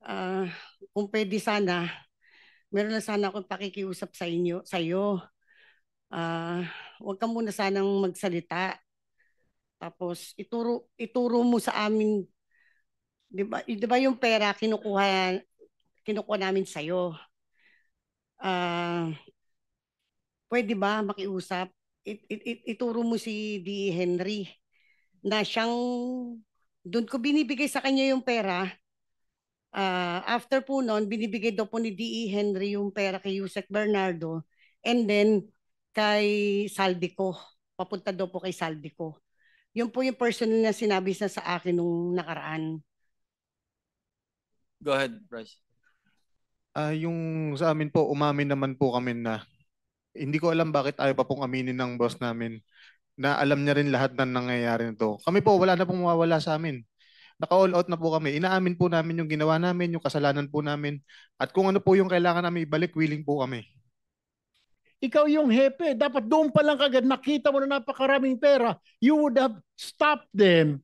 Ah, kung pwede sana, meron na sana akong pakikiusap sa iyo. Huwag ka muna sanang magsalita. Tapos ituro mo sa amin, 'di ba yung pera kinukuha namin sa iyo. Ah, pwede ba makiusap? Ituro mo si D. Henry na siyang doon ko binibigay sa kanya yung pera. After po noon, binibigay daw po ni D.E. Henry yung pera kay Yusek Bernardo, and then kay Saldico. Papunta daw po kay Saldico. Yun po yung personal na sinabi sa akin nung nakaraan. Go ahead, Bryce. Yung sa amin po, umamin naman po kami na hindi ko alam bakit ayaw pa pong aminin ng boss namin na alam niya rin lahat ng nangyayari nito. Kami po, wala na pong mawawala sa amin. Naka-all out na po kami. Inaamin po namin yung ginawa namin, yung kasalanan po namin. At kung ano po yung kailangan namin ibalik, willing po kami. Ikaw yung hepe. Dapat doon pa lang kagad nakita mo na napakaraming pera. You would have stopped them.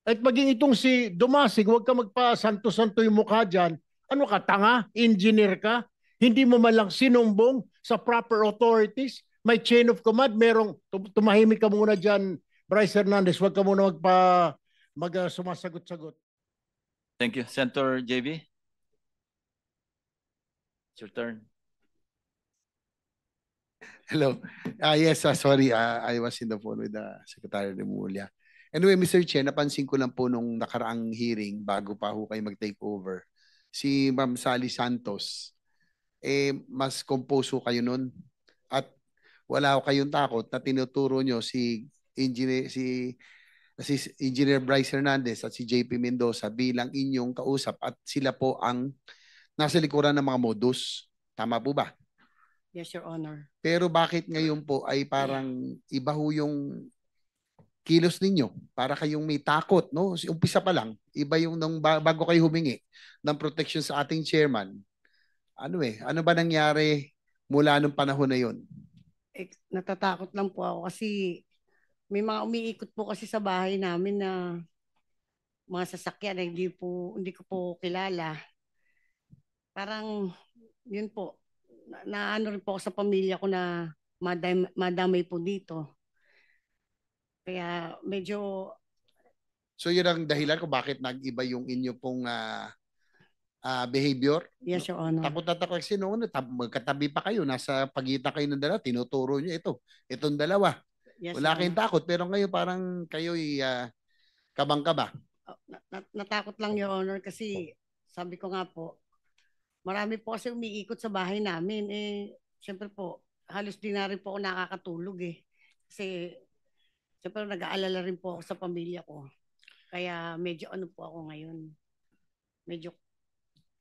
At maging itong si Dumasig, huwag ka magpa-santo-santo yung mukha dyan. Ano ka, tanga? Engineer ka? Hindi mo man lang sinumbong sa proper authorities? May chain of command, merong tumahimik ka muna dyan, Bryce Hernandez. Huwag ka muna sumasagot-sagot. Thank you. Senator JB? It's your turn. Hello. Yes, sorry. I was in the phone with the Secretary Remulla. Anyway, Mr. Chair, napansin ko lang po nung nakaraang hearing bago pa ho kayo mag-take over, si Ma'am Sally Santos, mas compose ho kayo nun at wala ho kayong takot na tinuturo nyo si Engineer Bryce Hernandez at si JP Mendoza bilang inyong kausap at sila po ang nasa likuran ng mga modus. Tama po ba? Yes, Your Honor. Pero bakit ngayon po ay parang iba ho yung kilos ninyo? Para kayong may takot, no? Umpisa pa lang, iba yung bago kayo humingi ng protection sa ating chairman. Ano ba nangyari mula nung panahon na yun? Natatakot lang po ako kasi may mga umiikot po kasi sa bahay namin na mga sasakyan na hindi ko po kilala. Parang yun po, naano rin po ako sa pamilya ko na madamay po dito. Kaya medyo... So yun ang dahilan kung bakit nag-iba yung inyo pong behavior? Yes, Your Honor. Takot na takot kasi noon, magkatabi pa kayo, nasa pagitan kayo ng dalawa, tinuturo nyo itong dalawa. Yes, Wala Your kayong Honor. takot, pero ngayon parang kayo'y kabang-kaba. Natakot lang, Your Honor, kasi sabi ko nga po, marami po kasi umiikot sa bahay namin. Siyempre po, halos di na rin po ako nakakatulog Kasi, siyempre nag-aalala rin po ako sa pamilya ko. Kaya medyo ano po ako ngayon. Medyo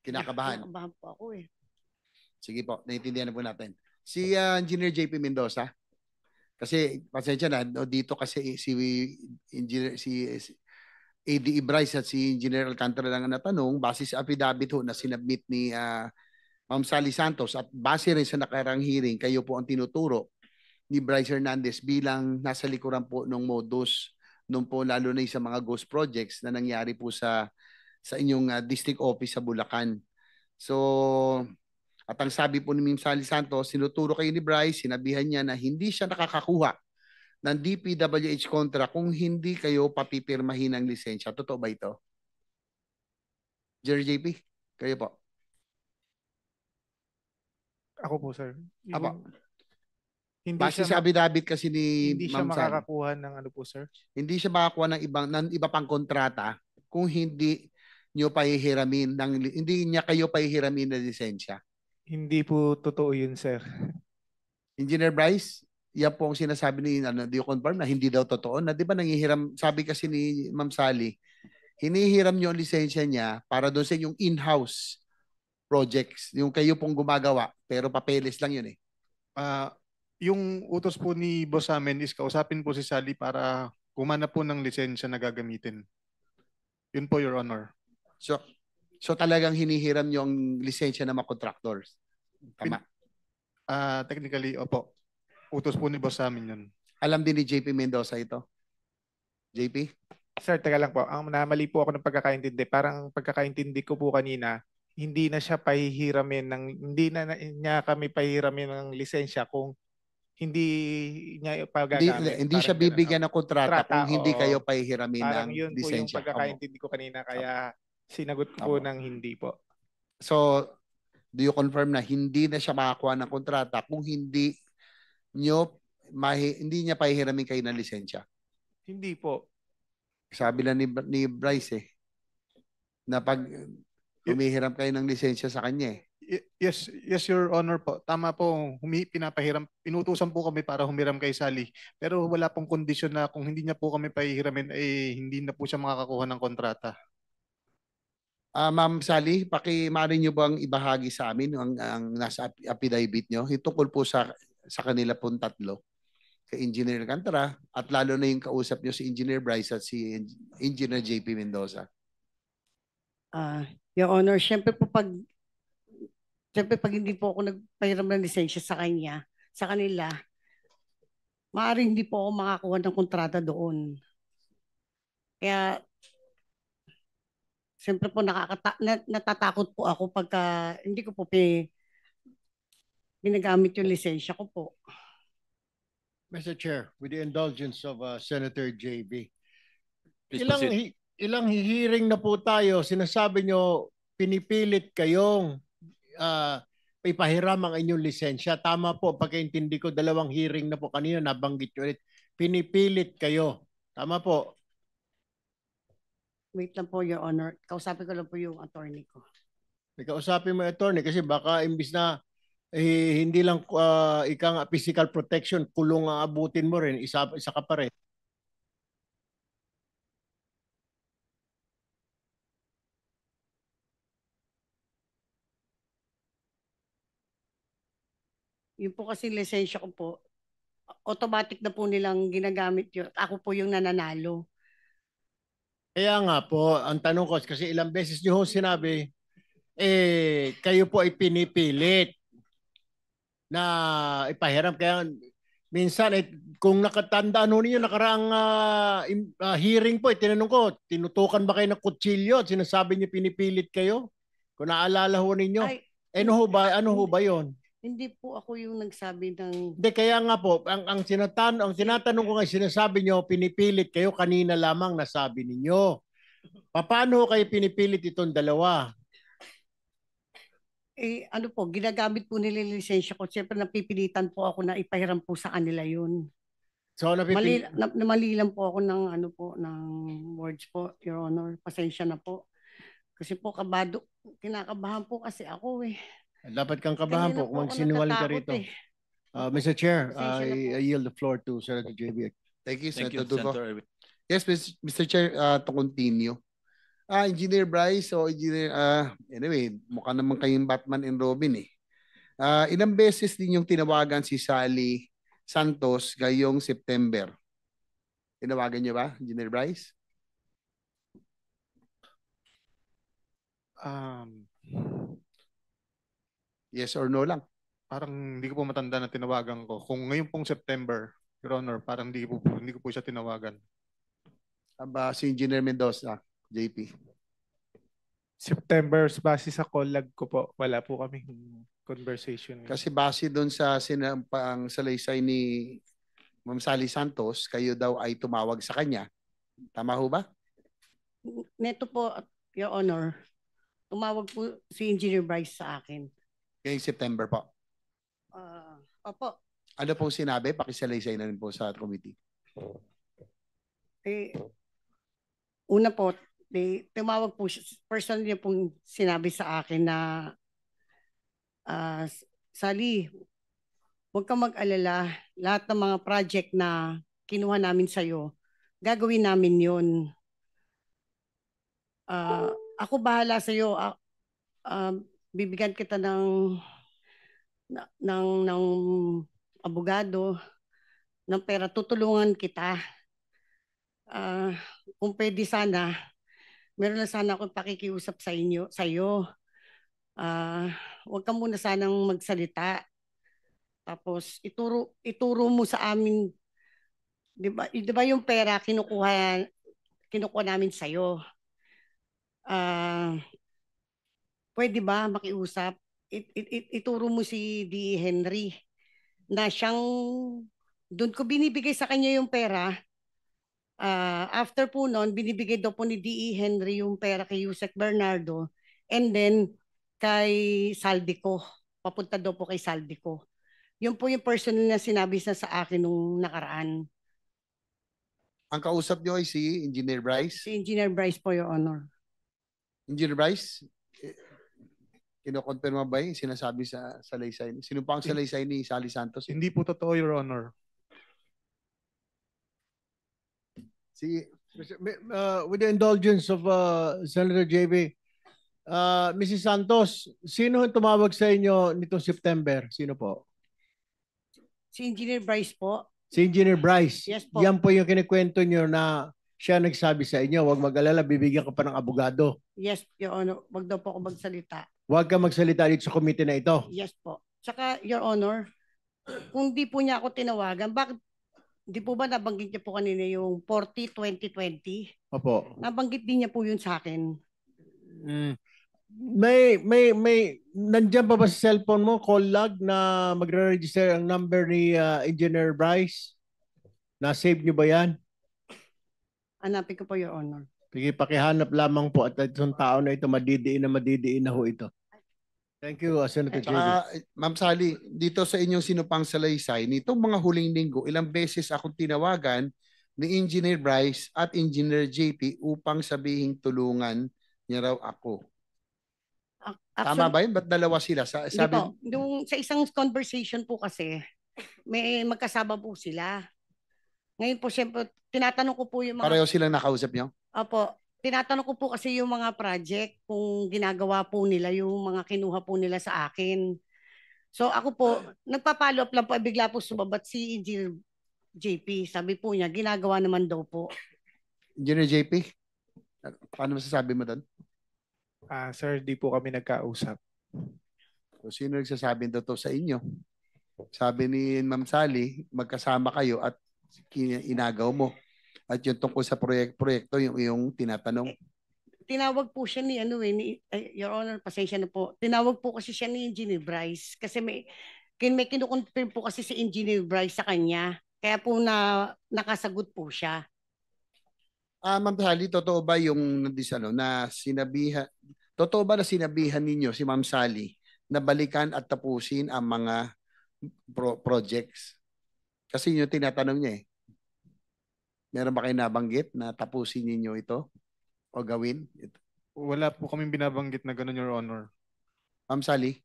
Kinakabahan. kinakabahan po ako Sige po, naiintindihan na po natin. Si Engineer JP Mendoza, kasi pasensya na, dito kasi si ADE Bryce at si Engineer Alcantara lang ang natanong base sa affidavit na sinabmit ni Ma'am Sally Santos at base rin sa nakarang hearing, kayo po ang tinuturo ni Bryce Hernandez bilang nasa likuran po ng modus nung po lalo na sa mga ghost projects na nangyari po sa inyong district office sa Bulacan. So, at ang sabi po ni Ma'am Sally Santos, sinuturo kayo ni Bryce, sinabihan niya na hindi siya nakakakuha ng DPWH kontra kung hindi kayo papipirmahin ng lisensya. Totoo ba ito? Jerry JP, kayo po. Ako po, sir. Apo. Hindi Base siya sa affidavit kasi ni hindi siya Ma'am Sally, makakakuha ng ano po, sir? hindi siya makakuha ng iba pang kontrata kung hindi niyo pahihiramin hindi niya kayo pahihiramin ng lisensya. Hindi po totoo yun, sir. Engineer Bryce, yan po ang sinasabi ni do you confirm na hindi daw totoo? Na 'di ba nangihiram, sabi kasi ni Ma'am Sally, hinihiram niyo ang lisensya niya para doon sa inyong in-house projects, yung kayo pong gumagawa, pero papeles lang yun Yung utos po ni boss sa amin is kausapin po si Sally para kumanap po ng lisensya na gagamitin. Yun po, Your Honor. So talagang hinihiram niyo ang lisensya ng mga contractors. Tama? Technically, opo. Utos po ni boss sa amin yun. Alam din ni JP Mendoza ito? JP? Sir, teka lang po. Ang namali po ako ng pagkakaintindi. Parang pagkakaintindi ko po kanina, hindi na siya pahihiramin hindi na niya kami pahihiramin ng lisensya kung hindi niya pagagamit. Hindi siya Parang ganun. bibigyan ng kontrata kung hindi oo. kayo pahihiramin Parang ng yun po yung lisensya. Opo. pagkakaintindi ko kanina. Kaya sinagot ko po Opo. ng hindi po. So, do you confirm na hindi na siya makakuha ng kontrata kung hindi niya pahihiramin kayo ng lisensya? Hindi po. Sabi lang ni Bryce na pag humihiram kayo ng lisensya sa kanya Yes, Your Honor po. Tama po, inutusan po kami para humiram kay Sally. Pero wala pong kondisyon na kung hindi niya po kami pahihiramin, hindi na po siya makakakuha ng kontrata. Ma'am Sally, maaari niyo bang ibahagi sa amin ang nasa affidavit niyo? Tungkol po sa kanila pong tatlo, kay Engineer Alcantara at lalo na yung kausap niyo si Engineer Bryce at si Engineer JP Mendoza. Your Honor, syempre pag hindi po ako nagpahiram ng lisensya sa kanila, maaaring hindi po ako makakuha ng kontrata doon. Kaya, syempre po natatakot po ako pagka hindi ko po ginagamit yung lisensya ko po. Mr. Chair, with the indulgence of Senator JB, Please proceed. ilang hearing na po tayo, sinasabi nyo, pinipilit kayong ipahiram ang inyong lisensya. Tama po, pagkaintindi ko, 2 hearing na po kanina, nabanggit nyo ulit. Pinipilit kayo. Tama po. Wait lang po, Your Honor. Kausapin ko lang po yung attorney ko. Kausapin mo yung attorney kasi baka imbis na hindi lang ikang physical protection, kulong ang abutin mo rin, isa ka pa rin. Yung po kasi lisensya ko po, automatic na po nilang ginagamit yun. Ako po yung nananalo. Kaya nga po, ang tanong ko, kasi ilang beses nyo sinabi, kayo po ay pinipilit na ipahiram. Kaya minsan, kung nakatandaan ho ninyo, nakaraang hearing po, tinanong ko, tinutukan ba kayo ng kutsilyo at sinasabi niyo pinipilit kayo? Kung naalala ho ninyo. Ay, ano ho ba yon? Hindi po ako yung nagsabi ng... Hindi, kaya nga po, ang tinatanong ko nga, sinasabi nyo, pinipilit kayo, kanina lamang nasabi ninyo. Paano kayo pinipilit itong dalawa? Ano po, ginagamit po nila yung lisensya ko. Siyempre napipilitan po ako na ipahiram po sa kanila yun. So, mali lang po ako ng ng words po, Your Honor. Pasensya na po. Kasi po kinakabahan po kasi ako Dapat kang kabahan po kung magsinungaling ka rito. Mr. Chair, I yield the floor to Senator JB. Thank you, Thank you, Senator Dugo. Senator Erwin. Yes, Mr. Chair, to continue. Engineer Bryce, anyway, mukha naman kayong Batman and Robin ilang beses din yung tinawagan si Sally Santos ngayong September? Tinawagan niyo ba, Engineer Bryce? Yes or no lang? Parang hindi ko po matanda na tinawagan ko. Kung ngayon pong September, Your Honor, parang hindi ko po siya tinawagan. Si Engineer Mendoza, JP. September, base sa call log ko po, wala po kami conversation. Kasi base doon sa sinampang salaysay ni Ma'am Sally Santos, kayo daw ay tumawag sa kanya. Tama ho ba? Neto po, Your Honor, tumawag po si Engineer Bryce sa akin. Ngayong September po. Opo. Ano pong sinabi? Pakisalaysay na rin po sa committee. Una po, tumawag po siya. Personal niya pong sinabi sa akin na Sally, huwag kang mag-alala. Lahat ng mga project na kinuha namin sa'yo, gagawin namin yun. Ako bahala sa'yo. Bibigyan kita ng abogado, ng pera, tutulungan kita. Kung pwede sana, meron na sana akong pakikiusap sa'yo. Huwag ka muna sanang magsalita. Tapos ituro mo sa amin, di ba yung pera kinukuha kinukuha namin sa'yo. Pwede ba makiusap? Ituro mo si D. Henry na siyang, doon ko binibigay sa kanya yung pera. After po noon, binibigay daw po ni D.E. Henry yung pera kay Yusek Bernardo and then kay Saldico. Papunta daw po kay Saldico. Yun po yung personal na sinabi sa akin nung nakaraan. Ang kausap nyo ay si Engineer Bryce. Si Engineer Bryce po, Your Honor. Engineer Bryce, kinokonfirma ba yung sinasabi sa salaysay? Sino pa ang salaysay ni Sally Santos? Hindi po totoo, Your Honor. With the indulgence of Senator JB, Mrs. Santos, sino ang tumawag sa inyo nitong September? Sino po? Si Engineer Bryce po. Si Engineer Bryce. Yes po. Yan po yung kinikwento nyo na siya nagsabi sa inyo, huwag mag-alala, bibigyan ka pa ng abogado. Yes, Your Honor. Wag daw po ako magsalita. Huwag ka magsalita dito sa committee na ito. Yes po. Tsaka, Your Honor, kung di po niya ako tinawagan, bakit di po ba nabanggit niya po kanina yung 40-20-20? Opo. Nabanggit din niya po yun sa akin. May nandiyan pa ba sa cellphone mo call log na magre-register ang number ni Engineer Bryce? Na-save niyo ba yan? Hanapin ko po, Your Honor. Sige, pakihanap lamang po at itong tao na ito madidiin na ho ito. Thank you, Senator JB. Ma'am Sally, dito sa inyong sinupang salaysay, nitong mga huling linggo, ilang beses akong tinawagan ni Engineer Bryce at Engineer JP upang sabihing tulungan niya raw ako. Tama ba yun? Ba't dalawa sila? Hindi po. Sa isang conversation po kasi, may magkasama po sila. Ngayon po, siyempre, tinatanong ko po yung mga... Pareho silang nakausap niyo? Opo. Tinatanong ko po kasi yung mga project kung ginagawa po nila, yung mga kinuha po nila sa akin. So ako po, nagpa-follow up lang po, bigla po sumabat si Engineer JP. Sabi po niya, ginagawa naman daw po. Engineer JP, paano masasabi mo doon? Sir, di po kami nagkausap. So, sino nagsasabi to sa inyo? Sabi ni Ma'am Sally, magkasama kayo at inagaw mo. At yung tungkol sa proyekto, yung tinatanong. Tinawag po siya ni Your Honor, pasensya na po. Tinawag po kasi siya ni Engineer Bryce kasi may kinukonfirm po kasi si Engineer Bryce sa kanya. Kaya po nakasagot po siya. Ma'am Sally, totoo ba yung totoo ba na sinabihan ninyo si Ma'am Sally na balikan at tapusin ang mga projects? Kasi yun yung tinatanong niya eh. Meron ba kayo nabanggit na tapusin ninyo ito o gawin? Wala po kaming binabanggit na gano'n, Your Honor. Ma'am Sally,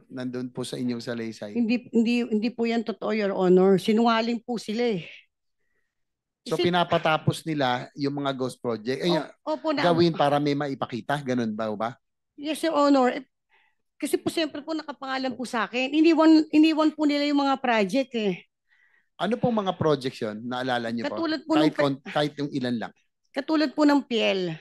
nandun po sa inyong salaysay. Hindi po yan totoo, Your Honor. Sinungaling po sila eh. So pinapatapos nila yung mga ghost project. Opo, gawin para may maipakita. Ganun ba? Yes, Your Honor. Kasi po siyempre po nakapangalan po sa akin. Iniwan po nila yung mga project eh. Ano pong mga projects yun? Naalala niyo po? Katulad po kahit yung ilan lang. Katulad po ng PL.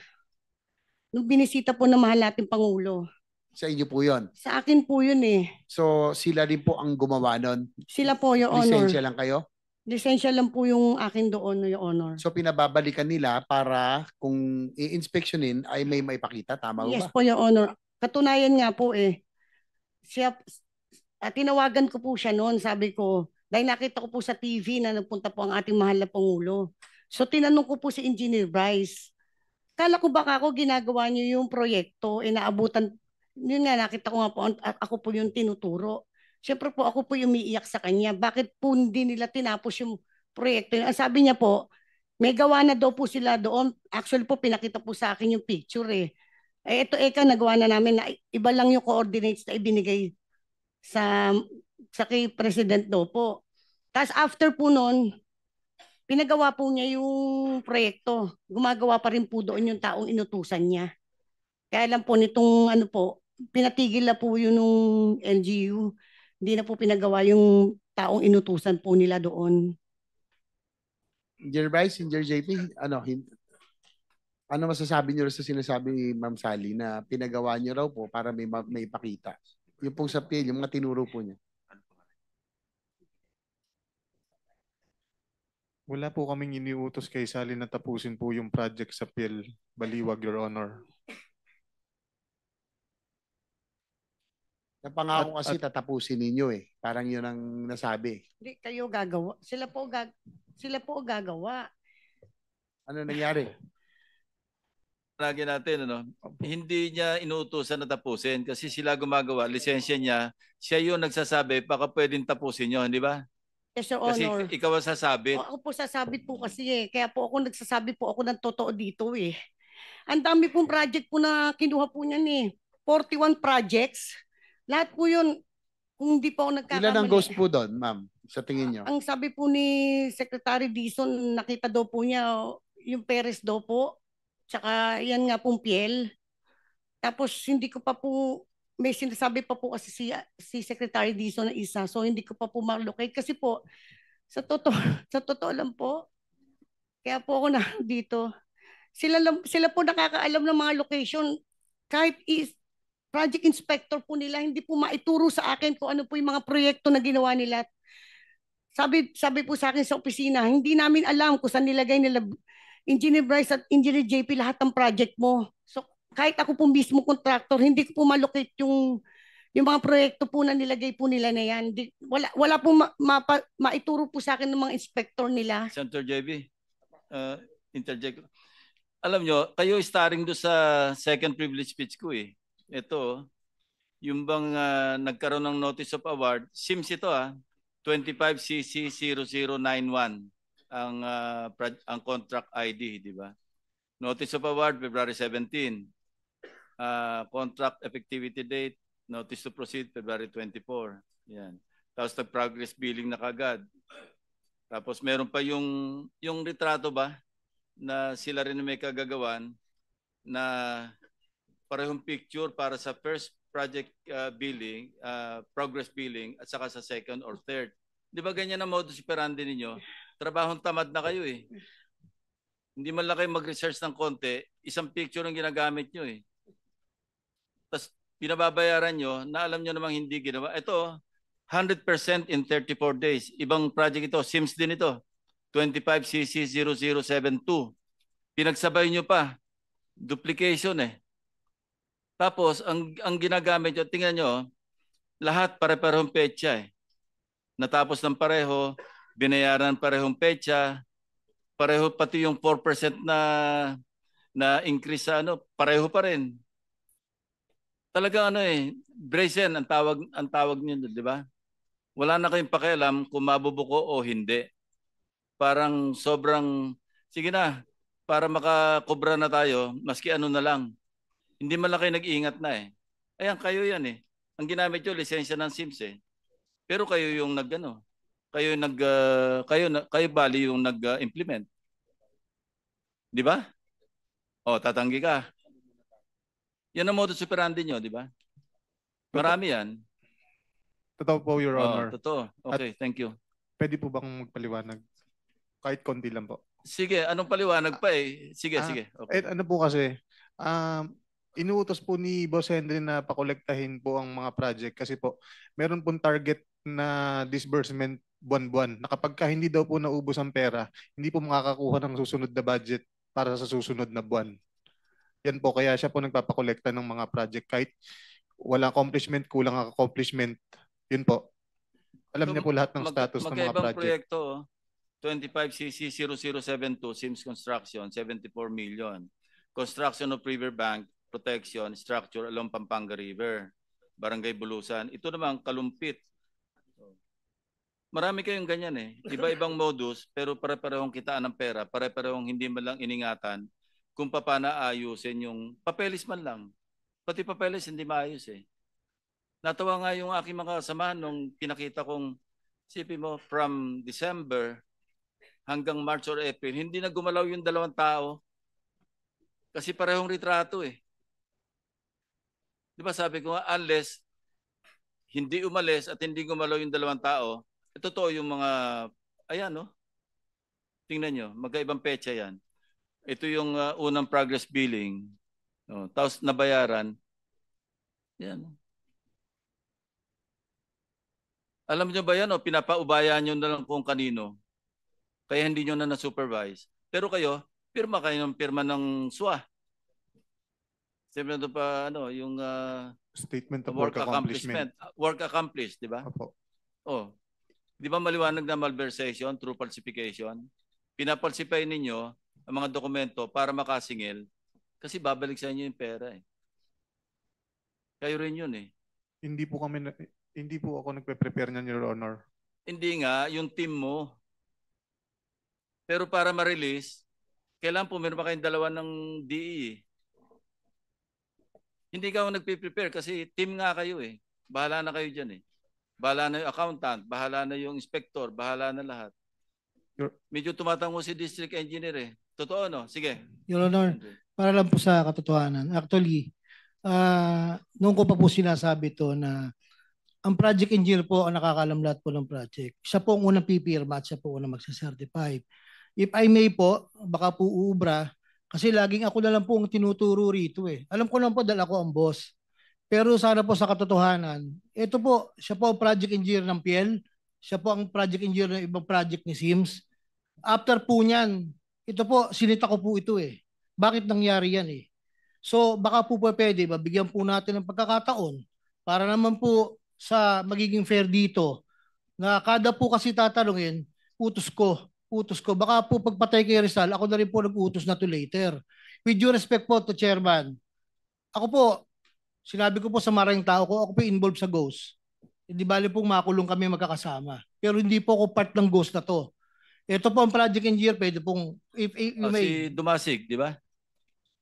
Nung binisita po ng mahal nating Pangulo. Sa inyo po yun? Sa akin po yun eh. So sila rin po ang gumawa nun? Sila po, Your Honor. Lisensya lang kayo? Lisensya lang po yung akin doon, Your Honor. So pinababalikan nila para kung i-inspectionin ay may maipakita. Tama ba? Yes po, Your Honor. Katunayan nga po eh. Tinawagan ko po siya noon. Sabi ko, dahil nakita ko po sa TV na nagpunta po ang ating mahal na Pangulo. So tinanong ko po si Engineer Bryce. Kala ko baka ako ginagawa niyo yung proyekto, naabutan. Yun nga, nakita ko nga po, ako po yung tinuturo. Siyempre po, ako po yung umiiyak sa kanya. Bakit po hindi nila tinapos yung proyekto? Ang sabi niya po, may gawa na daw po sila doon. Actually po, pinakita po sa akin yung picture eh. Ito nagawa na namin na iba lang yung coordinates na ibinigay sa kay President daw po. Tapos after po noon, pinagawa po niya yung proyekto. Gumagawa pa rin po doon yung taong inutusan niya. Kaya lang po nitong pinatigil na po yun nung LGU. Hindi na po pinagawa yung taong inutusan po nila doon. Engineer Bryce, Engineer JP, ano masasabi niyo sa sinasabi ni Ma'am Sally na pinagawa niyo raw po para may ipakita? Yung pong sa PL, yung mga tinuro po niya. Wala po kaming iniutos kay Sally na tapusin po yung project sa PIL Baliwag, Your Honor. Napangako At- kasi tatapusin ninyo eh. Parang yun ang nasabi. Hindi kayo gagawa. Sila po gagawa. Ano nangyari? Lagi natin, ano, hindi niya inuutosan na tapusin kasi sila gumagawa, lisensya niya, siya yung nagsasabi, baka pwedeng tapusin nyo, di ba? Yes, Your Kasi Honor. ikaw ang sasabit. Ako po sasabit po kasi eh. Kaya po ako nagsasabi po ako ng totoo dito eh. Ang dami pong project po na kinuha po niyan eh. 41 projects. Lahat po yun, kung hindi po ako nagkakamali. Ilan ang ghost po doon, ma'am? Sa tingin nyo? Ang sabi po ni Secretary Dizon, nakita daw po niya yung Perez daw po. Tsaka yan nga pong Piel. Tapos hindi ko pa po, may sinasabi pa po kasi si Secretary Dizon na isa. So hindi ko pa po ma-locate. Kasi po, sa totoo, sa totoo lang po, kaya po ako na dito. Sila po nakakaalam ng mga location. Kahit project inspector po nila, hindi po maituro sa akin kung ano po yung mga proyekto na ginawa nila. Sabi po sa akin sa opisina, hindi namin alam kung saan nilagay nila Engineer Bryce at Engineer JP lahat ng project mo. So kahit ako po mismo contractor, hindi ko po malocate yung mga proyekto po na nilagay po nila na yan. Wala po maituro po sa akin ng mga inspector nila. Senator JB, interject. Alam nyo, kayo starring do sa second privilege speech ko eh. Ito, yung bang nagkaroon ng notice of award, SIMS ito 25CC0091 ang contract ID, di ba? Notice of award February 17. Contract effectivity date, notice to proceed February 24. Yan. Tapos nag-progress billing na kagad. Tapos meron pa yung retrato ba na sila rin may kagagawan na parehong picture para sa first project billing, progress billing at saka sa second or third. Di ba ganyan ang modus operandi ninyo? Trabahong tamad na kayo eh. Hindi man lang kayo mag-research ng konti, isang picture ang ginagamit nyo eh. Tapos pinababayaran nyo na alam nyo namang hindi ginawa. Ito, 100% in 34 days. Ibang project ito, SIMS din ito. 25CC0072. Pinagsabay nyo pa. Duplication eh. Tapos, ang ginagamit nyo, tingnan nyo, lahat pare-parehong petsa eh. Natapos ng pareho, binayaran parehong petsa, pareho pati yung 4% na increase sa pareho pa rin. Talaga brazen ang tawag niyo, di ba? Wala na kayong pakialam kung mabubuko o hindi. Parang sobrang, sige na, para makakobra na tayo, maski ano na lang. Hindi man lang kayo nag-iingat na eh. Ayan, kayo yan eh. Ang ginamit nyo, lisensya ng SIMS eh. Pero kayo yung kayo bali yung nag-implement. Di ba? O, tatanggi ka. Yan ang modus operandi nyo, di ba? Marami yan. Totoo po, Your Honor. Totoo. Okay, thank you. Pwede po bang magpaliwanag? Kahit konti lang po. Sige, anong paliwanag pa eh? Sige. Okay. Ano po kasi, inuutos po ni Boss Henry na pakolektahin po ang mga project kasi po meron pong target na disbursement buwan-buwan na kapag hindi daw po naubos ang pera, hindi po makakakuha ng susunod na budget para sa susunod na buwan. Yan po, kaya siya po nagpapakolekta ng mga project kahit wala accomplishment, kulang ang accomplishment. Yun po. Alam niya po lahat ng status ng mga project. Proyekto, 25CC0072, SIMS Construction, 74 million. Construction of Riverbank Protection Structure along Pampanga River, Barangay Bulusan. Ito naman, Kalumpit. Marami kayong ganyan eh. Iba-ibang modus, pero pare-parehong kitaan ng pera, pare-parehong hindi man lang iningatan kung paano ayusin yung papeles man lang. Pati papeles hindi maayos eh. Natawa nga yung aking mga kasamahan nung pinakita kong, sipin mo, from December hanggang March or April, hindi na gumalaw yung dalawang tao. Kasi parehong retrato eh. Di ba sabi ko nga, unless hindi umalis at hindi gumalaw yung dalawang tao, totoo yung mga, ayan no? Tingnan nyo, magkaibang petsa yan. Ito yung unang progress billing. Tapos nabayaran. Yan. Alam nyo ba yan o pinapaubayan nyo na lang kung kanino? Kaya hindi nyo na supervise. Pero kayo, pirma kayo ng pirma ng SWA. Siyempre ito pa, yung Statement of work work accomplishment. Work accomplished, di ba? Opo. Oh, di ba maliwanag na malversation through falsification? Pinapalsify ninyo ang mga dokumento para makasingil kasi babalik sa inyo yung pera eh. Kayo rin yun eh. Hindi po ako nagpe-prepare niyan, Your Honor. Hindi nga, yung team mo. Pero para ma-release, kailangan pumirma kayong dalawa ng DE. Hindi ka nagpe-prepare kasi team nga kayo eh. Bahala na kayo dyan eh. Bahala na yung accountant, bahala na yung inspector, bahala na lahat. Medyo tumatango si district engineer eh. Totoo no? Sige. Your Honor, para lang po sa katotohanan. Actually, noong ko pa po sinasabi to na ang project engineer po ang nakakalam lahat po ng project. Siya po ang unang pipirma at siya po ang unang magsacertify. If I may po, baka po uubra, kasi laging ako na lang po ang tinuturo rito eh. Alam ko lang po dahil ako ang boss. Pero sana po sa katotohanan, ito po, siya po ang project engineer ng PL, siya po ang project engineer ng ibang project ni Sims. After po niyan, ito po, sinita ko po ito eh. Bakit nangyari yan eh? So baka po pwede, mabigyan po natin ng pagkakataon para naman po sa magiging fair dito na kada po kasi tatanungin, utos ko. Baka po pagpatay kay Rizal, ako na rin po nag-utos na to later. With due respect po to Chairman, ako po, sinabi ko po sa maraming tao ko, ako po involved sa GHOST. Hindi bali pong makulong kami magkakasama. Pero hindi po ako part ng GHOST na to. Ito po ang project engineer, pwede pong, if you may. Si Dumasig, di ba?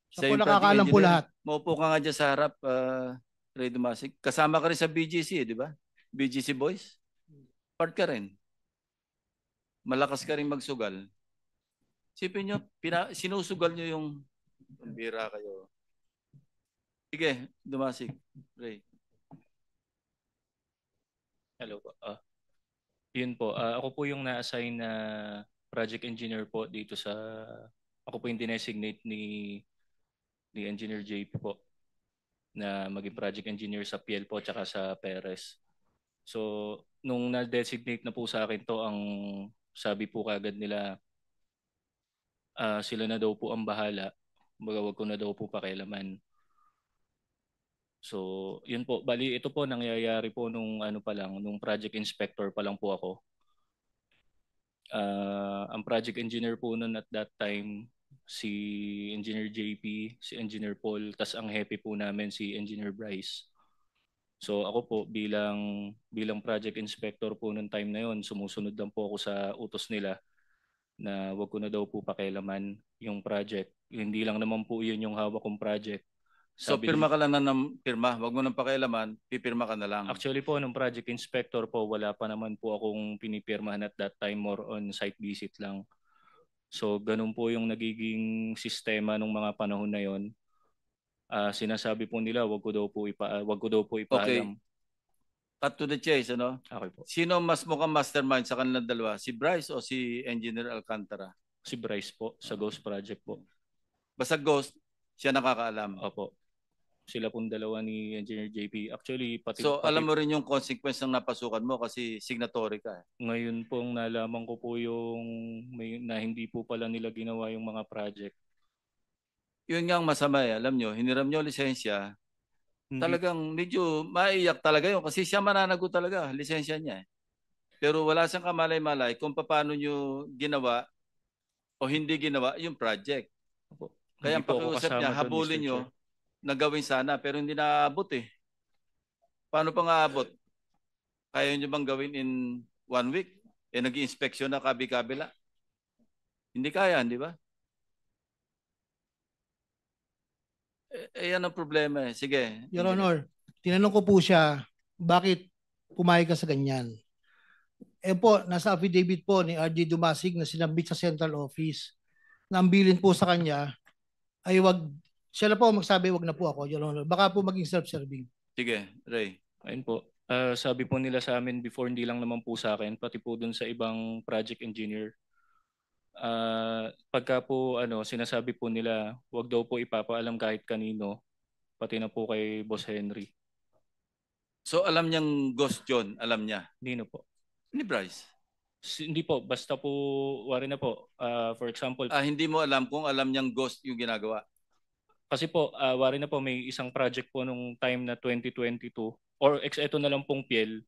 Siya po nakakaalam po lahat. Maupo ka nga dyan sa harap, Ray Dumasig. Kasama ka rin sa BGC, di ba? BGC Boys. Part ka rin. Malakas ka rin magsugal. Sipin nyo, sinusugal nyo yung bira kayo. Sige, Dumasig. Ray. Hello po. Yun po. Ako po yung na-assign na project engineer po dito sa... Ako po yung dinesignate ni Engineer JP po na maging project engineer sa PL po tsaka sa Perez. So, nung na-designate na po sa akin to, ang sabi po kagad nila, sila na daw po ang bahala. Wag ko na daw po pakialaman. So, yun po. Bali, ito po nangyayari po nung nung project inspector pa lang po ako. Ang project engineer po nun at that time, si Engineer JP, si Engineer Paul, tas ang hepe po namin si Engineer Bryce. So ako po bilang project inspector po nung time na yon, sumusunod lang po ako sa utos nila na wag ko na daw po pakialaman yung project. Hindi lang naman po yun yung hawak kong project. So pirma ka lang ng pirma, wag mo nang pakialaman, pipirma ka na lang. Actually po, nung project inspector po, wala pa naman po akong pinipirmahan at that time, more on site visit lang. So ganun po yung nagiging sistema nung mga panahon na yon. Sinasabi po nila, wag ko daw po ipaalam. Okay. Cut to the chase, ano? Okay po. Sino mas mukhang mastermind sa kanilang dalawa? Si Bryce o si Engineer Alcantara? Si Bryce po, sa Ghost Project po. Basta Ghost, siya nakakaalam. Opo. Sila pong dalawa ni Engineer JP. Actually, So alam mo rin yung consequence ng napasukan mo kasi signatory ka. Ngayon pong nalaman ko po na hindi po pala nila ginawa yung mga project. Yun nga ang masama eh. Alam nyo, hiniram nyo lisensya. Talagang medyo maiyak talaga yun kasi siya mananagot talaga, lisensya niya eh. Pero wala siyang kamalay-malay kung paano nyo ginawa o hindi ginawa yung project. Kaya ang pakiusap niya, habulin nyo na gawin sana pero hindi naaabot eh. Paano pa nga aabot? Kaya nyo bang gawin in 1 week? Nag-i-inspection na kabi-kabila. Hindi kaya, di ba? Yan ang problema eh. Sige. Your Honor, tinanong ko po siya, bakit pumayag ka sa ganyan? Po, nasa affidavit po ni RJ Dumasig na sinabit sa central office. Nambilin po sa kanya, ay siya na po magsabi, wag na po ako, Your Honor. Baka po maging self-serving. Sige, Ray. Ayun po. Sabi po nila sa amin before, hindi lang naman po sa akin, pati po dun sa ibang project engineer. Pagka po sinasabi po nila, wag daw po ipapaalam kahit kanino, pati na po kay Boss Henry. So alam niyang Ghost John, alam niya? Nino po. Ni Bryce. Hindi po, basta po, wari na po. For example, Hindi mo alam kung alam niyang ghost yung ginagawa. kasi po, wari na po, may isang project po nung time na 2022 or eto na lang pong PL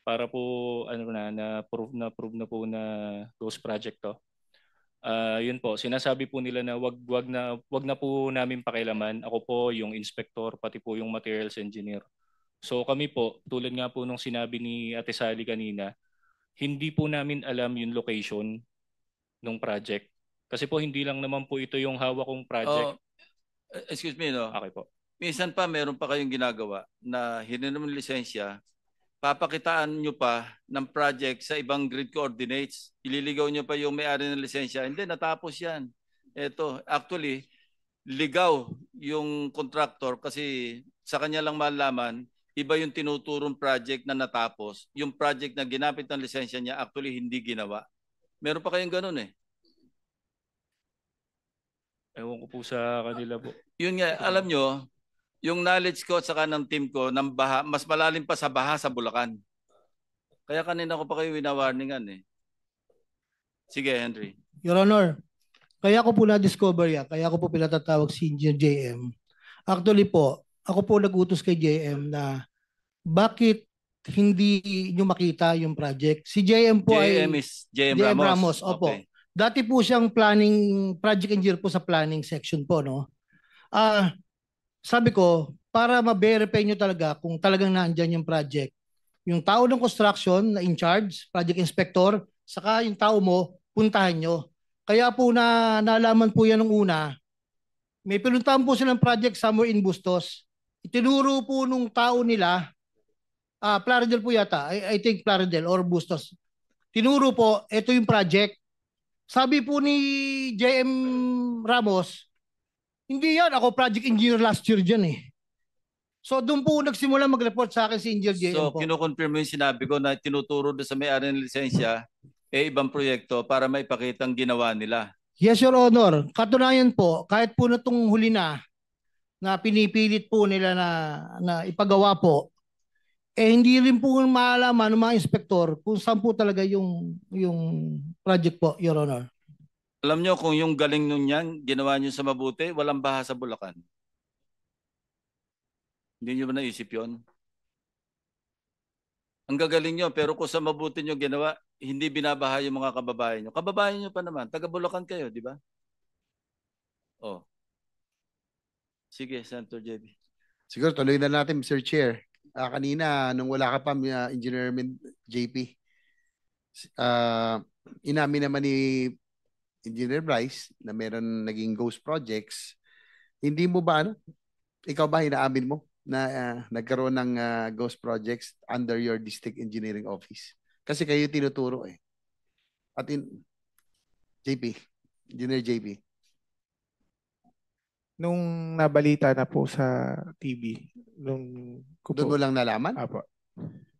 para po ano na-prove na po na ghost project to. Yun po, sinasabi po nila na wag na po namin pakialaman. Ako po yung inspector, pati po yung materials engineer. So kami po, tulad nga po nung sinabi ni Ate Sally kanina, hindi po namin alam yung location ng project. Kasi po hindi lang naman po ito yung hawak kong project. Excuse me, no? Okay po. Minsan pa meron pa kayong ginagawa na hininom ng lisensya, papakitaan nyo pa ng project sa ibang grid coordinates. Ililigaw nyo pa yung may-ari ng lisensya. Hindi, natapos yan. Ito, actually, ligaw yung contractor kasi sa kanya lang malaman, iba yung tinuturong project na natapos. Yung project na ginapit ng lisensya niya, actually hindi ginawa. Meron pa kayong ganun eh. Ewan ko po sa kanila po. Yun nga, alam nyo, yung knowledge ko at saka ng team ko ng baha, mas malalim pa sa baha sa Bulacan. Kaya kanina ko pa kayo winawarningan eh. Sige, Henry. Your Honor, kaya ko po na-discover yan, kaya ko po pinatatawag si Engineer JM. Actually po, ako po nag-utos kay JM na bakit hindi nyo makita yung project. Si JM po JM is JM Ramos. Opo. Okay. Dati po siyang project engineer po sa planning section po, no? Sabi ko, para ma-verify nyo talaga kung talagang naandyan yung project, yung tao ng construction na in charge, project inspector, saka yung tao mo, puntahan nyo. Kaya po nalaman po yan nung una, may pinuntahan po silang project somewhere in Bustos. Itinuro po nung tao nila, Plaridel po yata, I think Plaridel or Bustos. Tinuro po, ito yung project. Sabi po ni JM Ramos, hindi yan, ako project engineer last year dyan eh. So doon po nagsimula mag-report sa akin si Engineer JM So po. kinukonfirm mo yung sinabi ko na tinuturo doon sa may-ari ng lisensya ibang proyekto para maipakita ang ginawa nila. Yes, Your Honor. Katunayan po, kahit po na itong huli na pinipilit po nila na ipagawa po, hindi rin po maalaman ng mga inspektor kung saan po talaga yung project po, Your Honor. Alam nyo kung yung galing nun yan, ginawa nyo sa mabuti, walang baha sa Bulacan. Hindi nyo ba naisip yun? Ang gagaling nyo, pero kung sa mabuti nyo ginawa, hindi binabaha yung mga kababayan nyo. Kababayan nyo pa naman, taga Bulacan kayo, di ba? Oh. Sige, Senator JB. Siguro tuloy na natin, Mr. Chair. Kanina, nung wala ka pa, Engineer JP, inamin naman ni Engineer Bryce na meron naging ghost projects. Hindi mo ba, ikaw ba inaamin mo na nagkaroon ng ghost projects under your district engineering office? Kasi kayo tinuturo eh. At JP, Engineer JP. Nung nabalita na po sa TV, doon mo lang nalaman? Apo.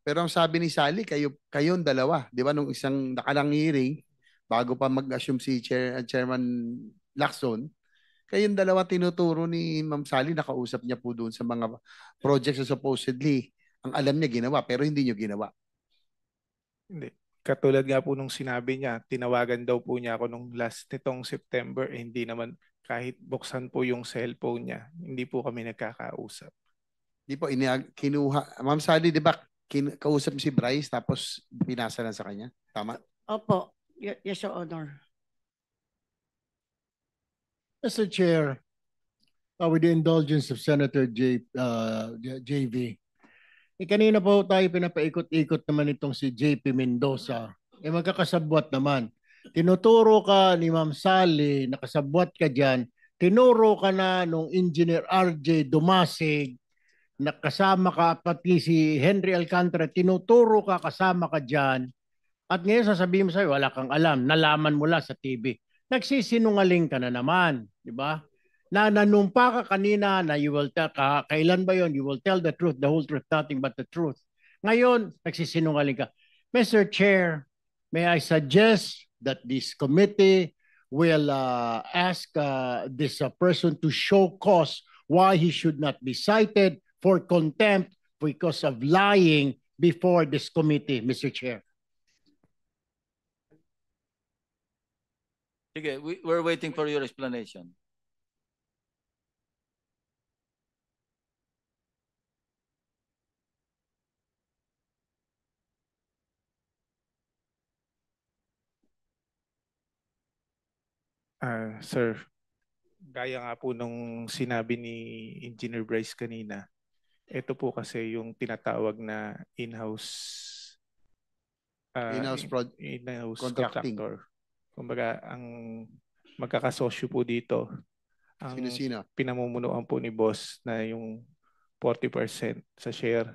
Pero ang sabi ni Sally, kayong dalawa, di ba, nung isang nakalang hearing, bago pa mag-assume si Chairman Lacson, kayong dalawa tinuturo ni Ma'am Sally, nakausap niya po doon sa mga projects na supposedly ang alam niya ginawa, pero hindi niyo ginawa. Hindi. Katulad nga po nung sinabi niya, tinawagan daw po niya ako nung last nitong September, hindi naman kahit buksan po yung cellphone niya, hindi po kami nagkakausap. Di po, kinuha. Ma'am Sally, di ba, kausap si Bryce tapos pinasa na sa kanya? Tama? Opo. Yes, Your Honor. Mr. Chair, with the indulgence of Senator JV, kanina po tayo pinapaikot-ikot naman itong si JP Mendoza. Magkakasabwat naman. Tinuturo ka ni Ma'am Sally, nakasabwat ka dyan, tinuro ka na nung Engineer RJ Dumasig, nakasama ka, pati si Henry Alcantara, tinuturo ka, kasama ka dyan, at ngayon sasabihin mo sa'yo, wala kang alam, nalaman mo lang sa TV. Nagsisinungaling ka na naman, di ba? Nanumpa ka kanina na you will tell, kailan ba yon? You will tell the truth, the whole truth, nothing but the truth. Ngayon, nagsisinungaling ka. Mr. Chair, may I suggest that this committee will ask this person to show cause why he should not be cited for contempt because of lying before this committee, Mr. Chair. Sige, we're waiting for your explanation. Sir, gaya nga po nung sinabi ni Engineer Bryce kanina, ito po kasi yung tinatawag na in-house in-house contracting. contractor. Kumbaga, ang magkakasosyo po dito, ang Sino-sino? pinamumunuan po ni boss na yung 40% sa share,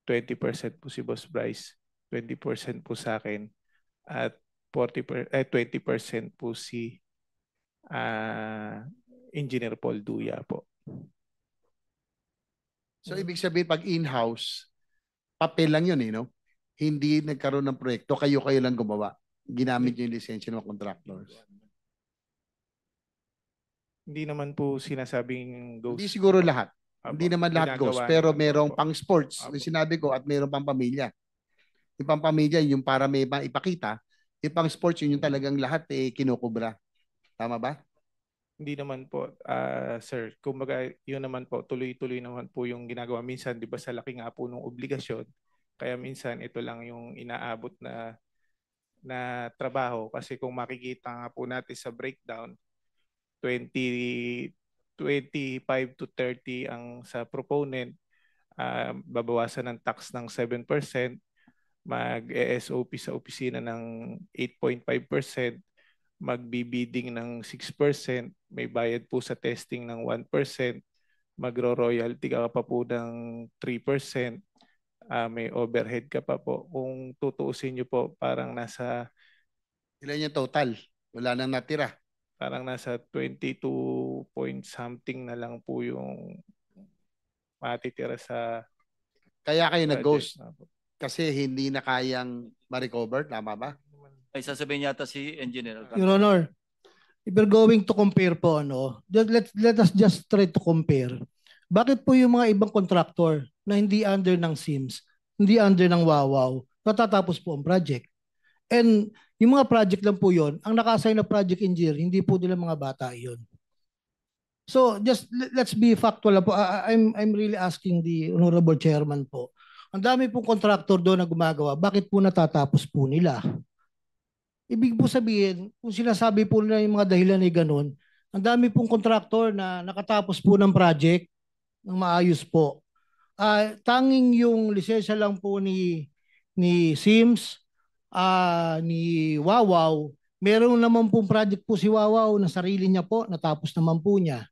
20% po si Boss Bryce, 20% po sa akin, at 20% po si Engineer Paul Duya po. So ibig sabihin pag in-house, papel lang yun no? Hindi nagkaroon ng proyekto, kayo lang gumawa. Ginamit nyo yung lisensya ng mga contractors. Hindi naman po sinasabing ghost. Hindi siguro lahat. Hindi naman lahat ghost, pero merong po pang sports, yung sinabi ko, at merong pang pamilya. Yung pang pamilya, yung para may ipakita, yung pang sports, yun yung talagang lahat kinukubra. Tama ba? Hindi naman po, sir. Kumbaga, yun naman po, tuloy-tuloy naman po yung ginagawa. Minsan, di ba, sa laki nga po ng obligasyon, kaya minsan ito lang yung inaabot na trabaho. Kasi kung makikita nga po natin sa breakdown, 25 to 30 ang sa proponent, babawasan ng tax ng 7%, mag-ESOP sa opisina ng 8.5%, magbibidding ng 6%, may bayad po sa testing ng 1%, magro-royalty ka pa po ng 3%, may overhead ka pa po. Kung tutuusin nyo po, parang nasa... Ilan yung total? Wala nang natira. Parang nasa 22 point something na lang po yung matitira sa... Kaya kayo nag-ghost kasi hindi na kayang ma-recover, tama ba? Ay sasabihin yata si Engineer. Your Honor, if we're going to compare po, let us just try to compare. Bakit po yung mga ibang contractor na hindi under ng SIMS, hindi under ng Wawaw, natatapos po ang project? And yung mga project lang po yon, ang naka-assign na project engineer, hindi po nila mga bata yon. So just let's be factual po. I'm really asking the Honorable Chairman po. Ang dami pong contractor doon na gumagawa, bakit po natatapos po nila? Ibig po sabihin, kung sinasabi po nila yung mga dahilan ay ganun, ang dami pong contractor na nakatapos po ng project ng maayos po. Tanging yung lisensya lang po ni SIMS, ni Wawaw, meron naman pong project po si Wawaw na sarili niya po, natapos naman po niya.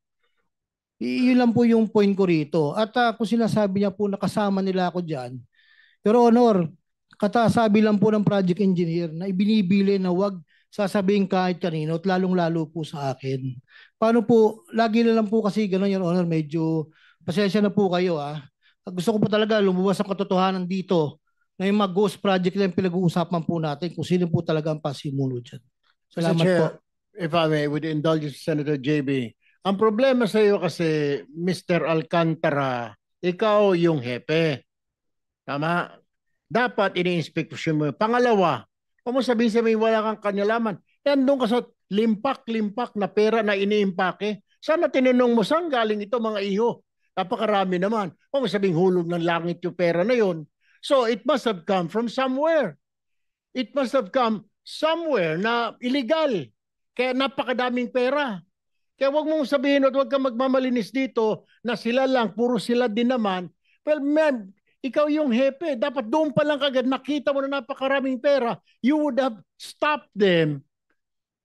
Yun lang po yung point ko rito. At kung sinasabi niya po nakasama nila ako dyan, Your Honor, katasabi lang po ng project engineer na ibinibili na wag sasabihin kahit kanino at lalong-lalo po sa akin. Paano po, lagi na lang po kasi gano'n, Your Honor, medyo pasensya na po kayo. Gusto ko po talaga lumabas ang katotohanan dito na yung mga ghost project na yung pinag-uusapan po natin kung sino po talaga ang pasimuno dyan. Salamat Mr. Chair, po. If I may, with the indulgence of Senator JB, ang problema sa iyo kasi, Mr. Alcantara, ikaw yung hepe. Tama? Dapat ini-inspeksyon mo. Pangalawa, kung mo sabihin sa may wala kang kanyalaman, yan doon ka sa limpak-limpak na pera na iniimpake. Sana tinanong mo saan galing ito mga iho. Napakarami naman. Kung mo sabihin hulog ng langit yung pera na yon. So it must have come from somewhere. It must have come somewhere na illegal. Kaya napakadaming pera. Kaya wag mong sabihin at wag kang magmamalinis dito na sila lang, puro sila din naman. Well, ma'am, ikaw yung hepe. Dapat doon pa lang kagad nakita mo na napakaraming pera. You would have stopped them.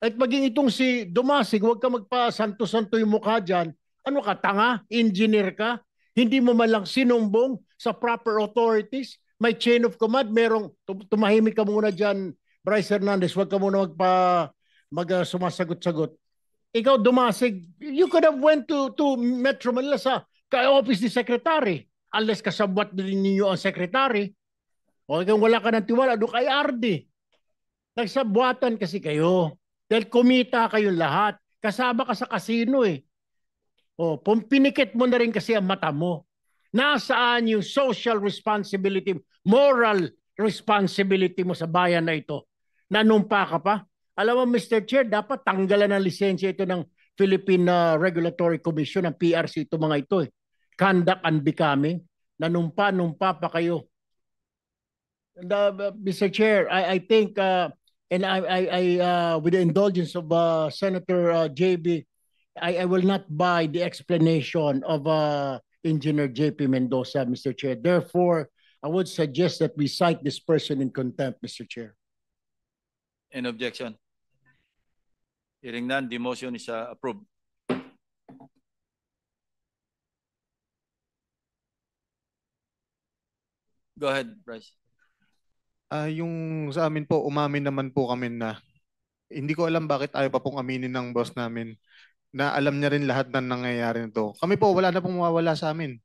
At maging itong si Dumasig, wag ka magpa-santo-santo yung mukha dyan. Ano ka, tanga? Engineer ka? Hindi mo man lang sinumbong sa proper authorities? May chain of command, merong tumahimik ka muna dyan, Bryce Hernandez, wag ka muna sumasagot-sagot. Ikaw, Dumasig, you could have went to Metro Manila sa office ni Secretary. Unless kasabwat din ninyo ang Secretary. O kung wala ka ng tiwala, doon kay RD. Nagsabwatan kasi kayo. Dahil kumita kayong lahat. Kasama ka sa kasino eh. O, pinikit mo na rin kasi ang mata mo. Nasaan yung social responsibility, moral responsibility mo sa bayan na ito? Nanumpa ka pa? Alam mo, Mr. Chair, dapat tanggalan ng lisensya ito ng Philippine Regulatory Commission, ng PRC, ito mga ito eh. Conduct unbecoming. Nanumpa-numpa pa kayo. And, Mr. Chair, I think, and with the indulgence of Senator JB, I will not buy the explanation of Engineer JP Mendoza, Mr. Chair. Therefore, I would suggest that we cite this person in contempt, Mr. Chair. Any objection? Hearing none, the motion is approved. Go ahead, Bryce. Yung sa amin po, umamin naman po kami na hindi ko alam bakit ayaw pa pong aminin ng boss namin na alam niya rin lahat ng nangyayari nito. Kami po, wala na pong mawawala sa amin.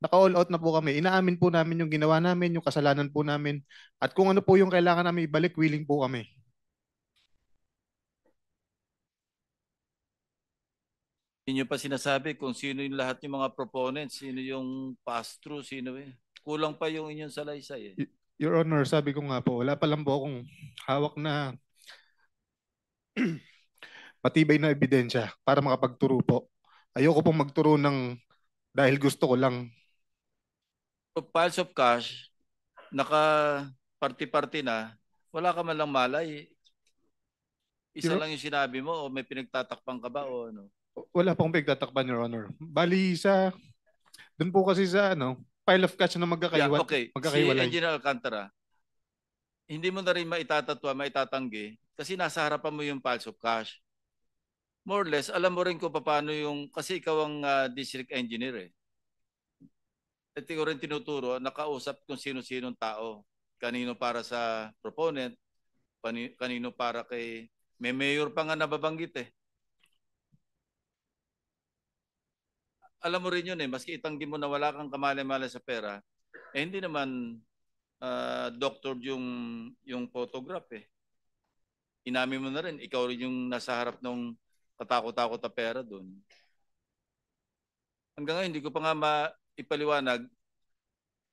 Naka-all out na po kami. Inaamin po namin yung ginawa namin, yung kasalanan po namin. At kung ano po yung kailangan namin ibalik, willing po kami. Hindi nyo pa sinasabi kung sino yung lahat yung mga proponents, sino yung pass-through, sino eh. Kulang pa yung inyong salaysay eh. Your Honor, sabi ko nga po, wala pa lang po akong hawak na matibay na ebidensya para makapagturo po. Ayoko pong magturo ng dahil gusto ko lang. So, piles of cash, naka-party-party na, wala ka man lang malay. Isa lang yung sinabi mo o may pinagtatakpan ka ba o ano? Wala pong pinagtatakpan, Your Honor. Bali doon po kasi sa pile of cash na Yeah, okay. magkakaiwalay. Si Engineer Alcantara, hindi mo na rin maitatatwa, maitatanggi kasi nasa harapan mo yung piles of cash. More or less, alam mo rin kung paano yung, kasi ikaw ang district engineer eh. At ikaw rin tinuturo, nakausap kung sino-sinong tao. Kanino para sa proponent, kanino para kay, may mayor pa nga nababanggit eh. Alam mo rin yun eh, maski itanggi mo na wala kang kamali-mali sa pera, eh hindi naman doctor yung photograph eh. Inamin mo na rin, ikaw rin yung nasa harap ng katakot-takot na pera doon. Hanggang ngayon, hindi ko pa nga maipaliwanag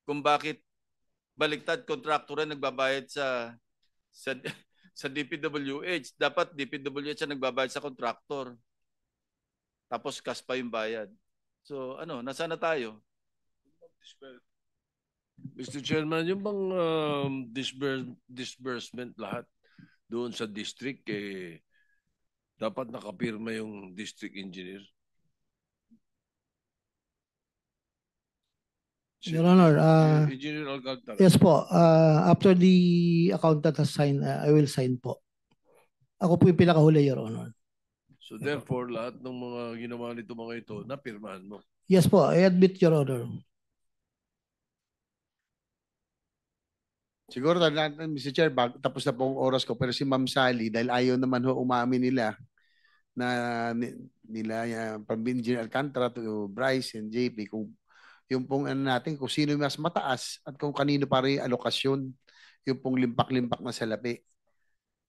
kung bakit baliktad kontraktor na nagbabayad sa DPWH. Dapat DPWH ang nagbabayad sa kontraktor. Tapos cash pa yung bayad. So nasaan na tayo? Mr. Chairman, yung bang disbursement lahat doon sa district, dapat nakapirma yung district engineer? Your Honor, Engineer Alcantara. yes po. After the accountant has signed, I will sign po. Ako po yung pinakahuli, Your Honor. So therefore, lahat ng mga ginawa nito mga ito, napirmahan mo? Yes po, I admit, Your Honor. Siguro, Mr. Chair, tapos na pong oras ko, pero si Ma'am Sally, dahil ayaw naman umamin nila na from Engineer Alcantara to Bryce and JP, kung yung pong natin, kung sino yung mas mataas at kung kanino para yung alokasyon, yung pong limpak-limpak na salapi.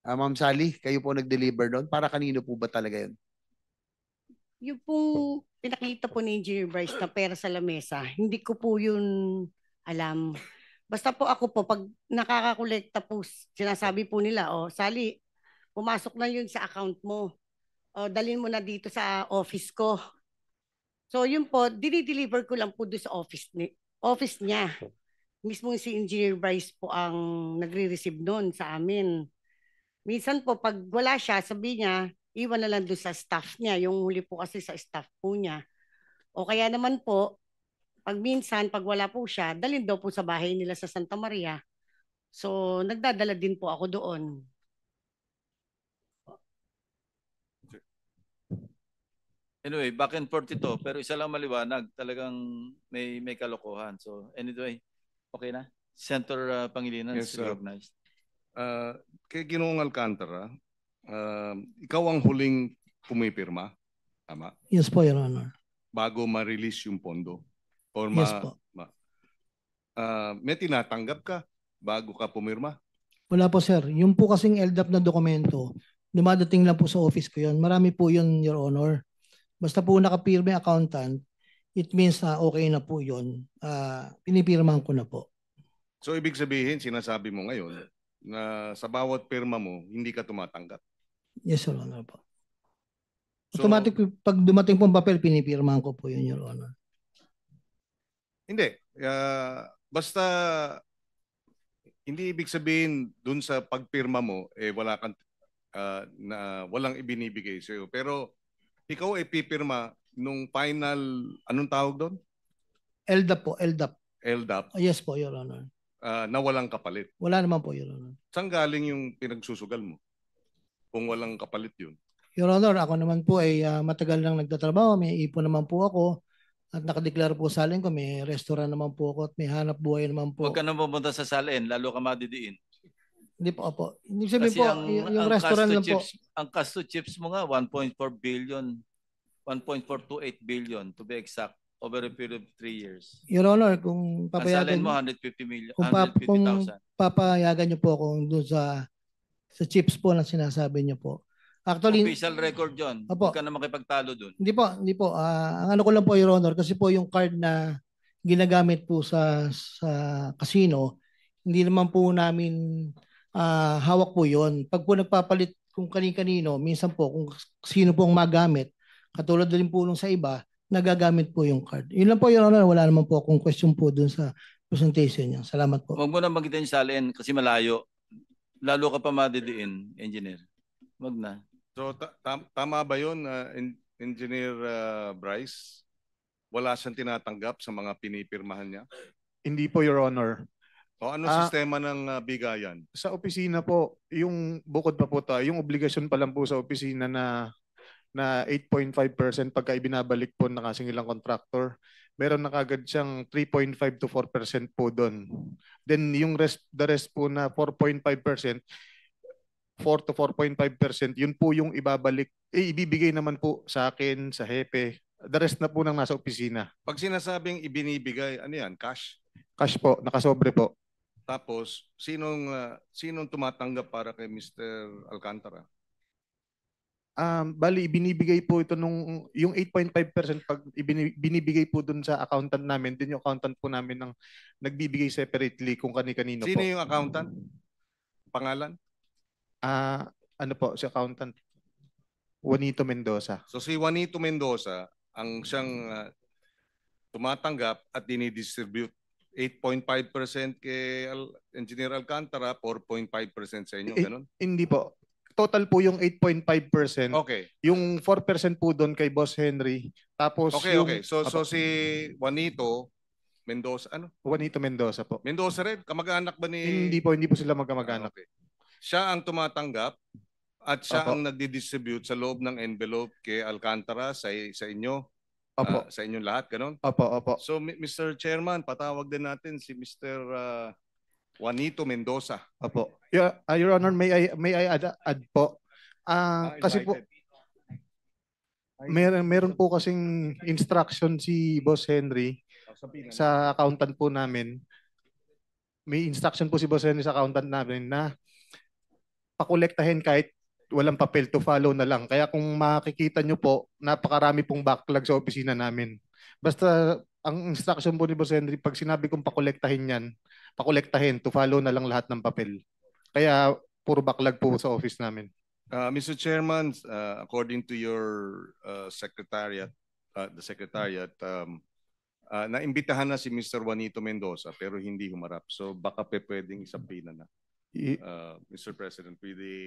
Ma'am Sally, kayo po nag-deliver doon. Para kanino po ba talaga yun? Yung pong pinakita po ni Engineer Bryce na pera sa lamesa, hindi ko po yun alam. Basta po ako po, pag nakakakolekta po, sinasabi po nila, Sally, pumasok na yun sa account mo. Dalhin mo na dito sa office ko. So yun po, dinideliver ko lang po doon sa office niya. Mismo si Engineer Bryce po ang nagre-receive noon sa amin. Minsan po, pag wala siya, sabi niya, iwan na lang doon sa staff niya. Yung huli po kasi sa staff po niya. O kaya naman po, pag wala po siya, dalhin daw po sa bahay nila sa Santa Maria. So, nagdadala din po ako doon. Anyway, back and forth ito, pero isa lang maliwanag, talagang may kalokohan. So, anyway, okay na? Senator Pangilinan, yes, recognized. Kay Ginoong Alcantara, ikaw ang huling pumipirma, tama? Yes po, Your Honor. Bago ma-release yung pondo? Or yes po. May tinatanggap ka bago ka pumirma? Wala po, sir. Yung po kasing LDAP na dokumento, dumadating lang po sa office ko yun. Marami po yun, Your Honor. Basta po nakapirma yung accountant, it means na okay na po yun. Pinipirmahan ko na po. So ibig sabihin, sinasabi mo ngayon na sa bawat pirma mo, hindi ka tumatanggap? Yes, Your Honor po. So, Automatic, pag dumating pong papel, pinipirmahan ko po yun, Your Honor. hindi. Basta hindi ibig sabihin dun sa pagpirma mo wala kang walang ibinibigay sa iyo. Pero ikaw ay pipirma nung final anong tawag doon? LDAP po, LDAP. LDAP Yes po, Your Honor. na walang kapalit. Wala naman po, Your Honor. Saan galing yung pinagsusugal mo? Kung walang kapalit yun. Your Honor, ako naman po ay matagal nang nagtatrabaho. May ipon naman po ako. At nakadeklara po sa alin ko, may restaurant naman po ako at may hanap buhay naman po. Huwag ka na pumunta sa salin, lalo ka madidiin. Hindi po, opo. Hindi sabihin Kasi po, ang yung restaurant Casto lang po. chips, ang Casto chips mo nga 1.4 billion, 1.428 billion to be exact over a period of 3 years. Your Honor, kung Ang salin papayagan, mo 150 million, kung 150,000. papayagan niyo po kung doon sa chips po na sinasabi niyo po. Actually, Official record yun. Opo. Huwag ka na makipagtalo dun. Hindi po. Ang ano ko lang po, Your Honor, kasi po yung card na ginagamit po sa casino, hindi naman po namin hawak po yon. Pag po nagpapalit kung kani-kanino, minsan po kung sino po ang magamit, katulad din po nung sa iba, nagagamit po yung card. Yun lang po, Your Honor. Wala naman po akong question po dun sa presentation niya. Salamat po. Huwag mo na magitin yung salin kasi malayo. Lalo ka pa madidiin, engineer. Huwag na. So tama ba yun, Engineer Bryce? Wala siyang tinatanggap sa mga pinipirmahan niya? Hindi po, Your Honor. O ano sistema ng bigayan? Sa opisina po, yung bukod pa po tayo, yung obligasyon pa lang po sa opisina na 8.5% pagka ibinabalik po ng kasingilang contractor, meron na kagad siyang 3.5 to 4% po doon. Then yung the rest po na 4.5%, 4 to 4.5%, yun po yung ibibigay naman po sa akin, sa hepe. The rest na po nang nasa opisina. Pag sinasabing ibinibigay, ano yan? Cash? Cash po, nakasobre po. Tapos, sinong tumatanggap para kay Mr. Alcantara? Bali, binibigay po ito yung 8.5% pag binibigay po dun sa accountant namin, din yung accountant po namin ang nagbibigay separately kung kani-kanino po. Sino yung accountant? Pangalan? Ano po, si accountant Juanito Mendoza. So si Juanito Mendoza ang siyang tumatanggap at dinidistribute 8.5% kay Engineer Alcantara, 4.5% sa inyo, ganun? Hindi po. Total po yung 8.5%. Okay. Yung 4% po doon kay Boss Henry. Tapos Okay, yung, okay. So si Juanito Mendoza, ano? Juanito Mendoza po. Mendoza rin? Kamag-anak ba ni... Hindi po sila magkamag-anak. Okay. Siya ang tumatanggap at siya Opo. ang nagdi-distribute sa loob ng envelope kay Alcantara sa inyo, Opo. sa inyong lahat, ganun? Opo. So Mr. Chairman, patawag din natin si Mr. Juanito Mendoza. Opo. Your Honor, may I add po? Kasi po meron po kasing instruction si Boss Henry sa accountant po namin. May instruction po si Boss Henry sa accountant namin na pakolektahin kahit walang papel, to follow na lang. Kaya kung makikita nyo po, napakarami pong backlog sa opisina namin. Basta ang instruction po ni Boss Henry, pag sinabi kong pakolektahin yan, pakolektahin, to follow na lang lahat ng papel. Kaya puro backlog po sa office namin. Mr. Chairman, according to your secretariat, the secretariat, naimbitahan na si Mr. Juanito Mendoza pero hindi humarap. So baka pwedeng isabina na. Mr. President, with the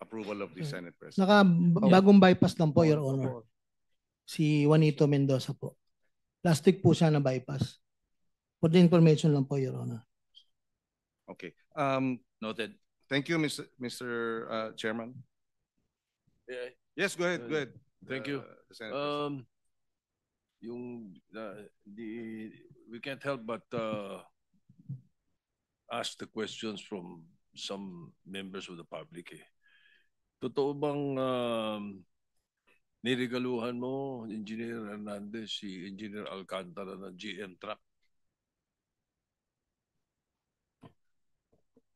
approval of the Senate President. Bagong bypass lang po, Your Honor. Si Juanito Mendoza po. Last week po siya na bypass. For the information lang po, Your Honor. Okay. Noted. Thank you, Mr. Chairman. Yeah. Yes, go ahead. Go ahead. Thank you. The Senate President. We can't help but ask the questions from some members of the public. Totoo bang niregaluhan mo, Engineer Hernandez, si Engineer Alcantara ng GM truck?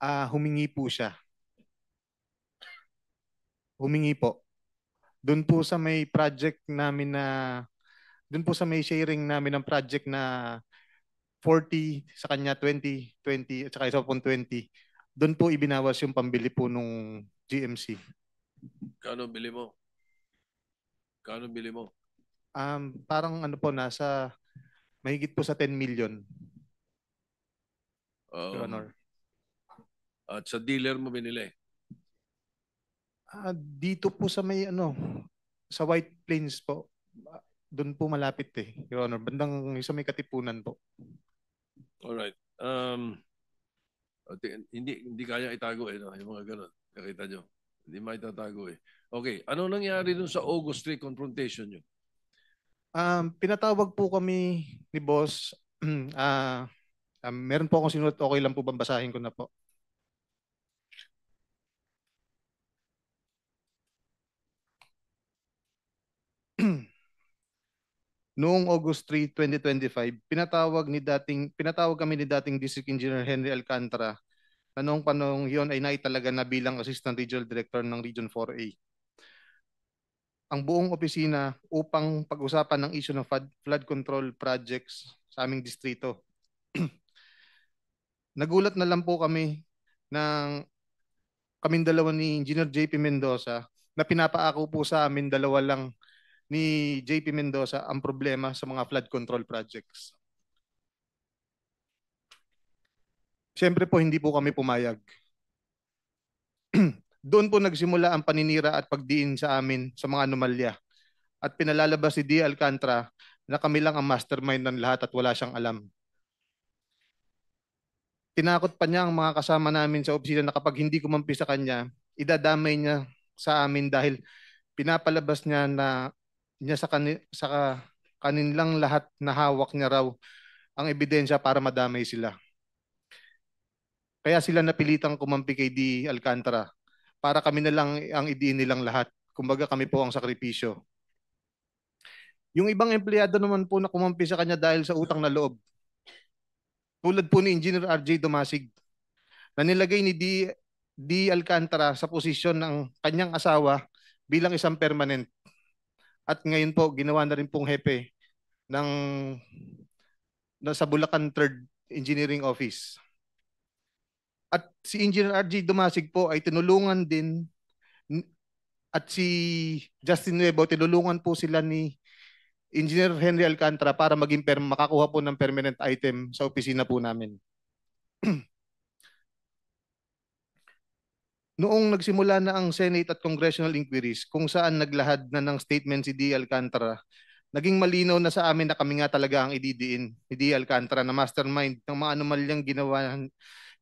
Humingi po siya. Humingi po. Doon po sa may project namin doon po sa may sharing namin ng project na 40, sa kanya 20, at saka isa pong 20. Doon po ibinawas yung pambili po nung GMC. Kano bili mo? Kano bili mo? Parang ano po, nasa mahigit po sa 10 million, Your Honor. At sa dealer mo binili? Dito po sa may ano, sa White Plains po. Doon po malapit Your Honor. Bandang sa may Katipunan po. Alright. Hindi kaya itago no? Yung mga ganun. Nakita nyo. Hindi maitatago Okay. Ano nangyari dun sa August 3 confrontation nyo? Pinatawag po kami ni boss. Meron po akong sinulat. Okay lang po bang basahin ko na po? Noong August 3, 2025, pinatawag kami ni dating District Engineer Henry Alcantara na noong panahon yun ay naitalaga na bilang Assistant Regional Director ng Region 4A. Ang buong opisina upang pag-usapan ng issue ng flood control projects sa aming distrito. Nagulat na lang po kami ng kaming dalawa ni Engineer JP Mendoza na pinapaako po sa amin dalawa lang ni JP Mendoza ang problema sa mga flood control projects. Siyempre po hindi po kami pumayag. Doon po nagsimula ang paninira at pagdiin sa amin sa mga anomalya. At pinalalabas si D. Alcantara na kami lang ang mastermind ng lahat at wala siyang alam. Tinakot pa niya ang mga kasama namin sa opisina na kapag hindi kumampi sa kanya, idadamay niya sa amin dahil pinapalabas niya na sa kanilang lahat na hawak niya raw ang ebidensya para madamay sila. Kaya sila napilitang kumampi kay D. Alcantara para kami na lang ang idiin nilang lahat. Kumbaga kami po ang sakripisyo. Yung ibang empleyado naman po na kumampi sa kanya dahil sa utang na loob. Tulad po ni Engineer RJ Dumasig na nilagay ni D. Alcantara sa posisyon ng kanyang asawa bilang isang permanent. At ngayon po, ginawa na rin pong hepe sa Bulacan 3rd Engineering Office. At si Engineer RJ Dumasig po ay tinulungan din at si Justin Nuevo, tinulungan po sila ni Engineer Henry Alcantara para maging makakuha po ng permanent item sa opisina po namin. Noong nagsimula na ang Senate at Congressional inquiries kung saan naglahad na ng statement si D. Alcantara, naging malinaw na sa amin na kami nga talaga ang ididiin ni D. Alcantara na mastermind ng mga anomalyang ginawa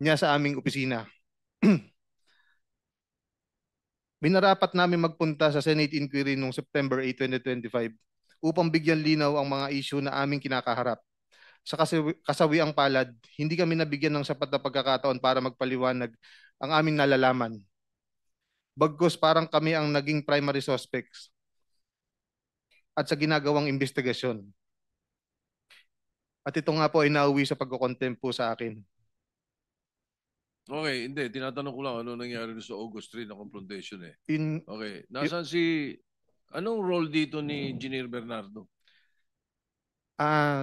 niya sa aming opisina. Minarapat namin magpunta sa Senate inquiry noong September 8, 2025 upang bigyan linaw ang mga issue na aming kinakaharap. Sa kasawiang palad, hindi kami nabigyan ng sapat na pagkakataon para magpaliwanag ang aming nalalaman. Bagkus parang kami ang naging primary suspects at sa ginagawang investigasyon. At ito nga po ay nauwi sa pagkukontempt po sa akin. Okay, hindi. Tinatanong ko lang ano nangyari sa August 3 na confrontation Okay. Anong role dito ni Engineer Bernardo?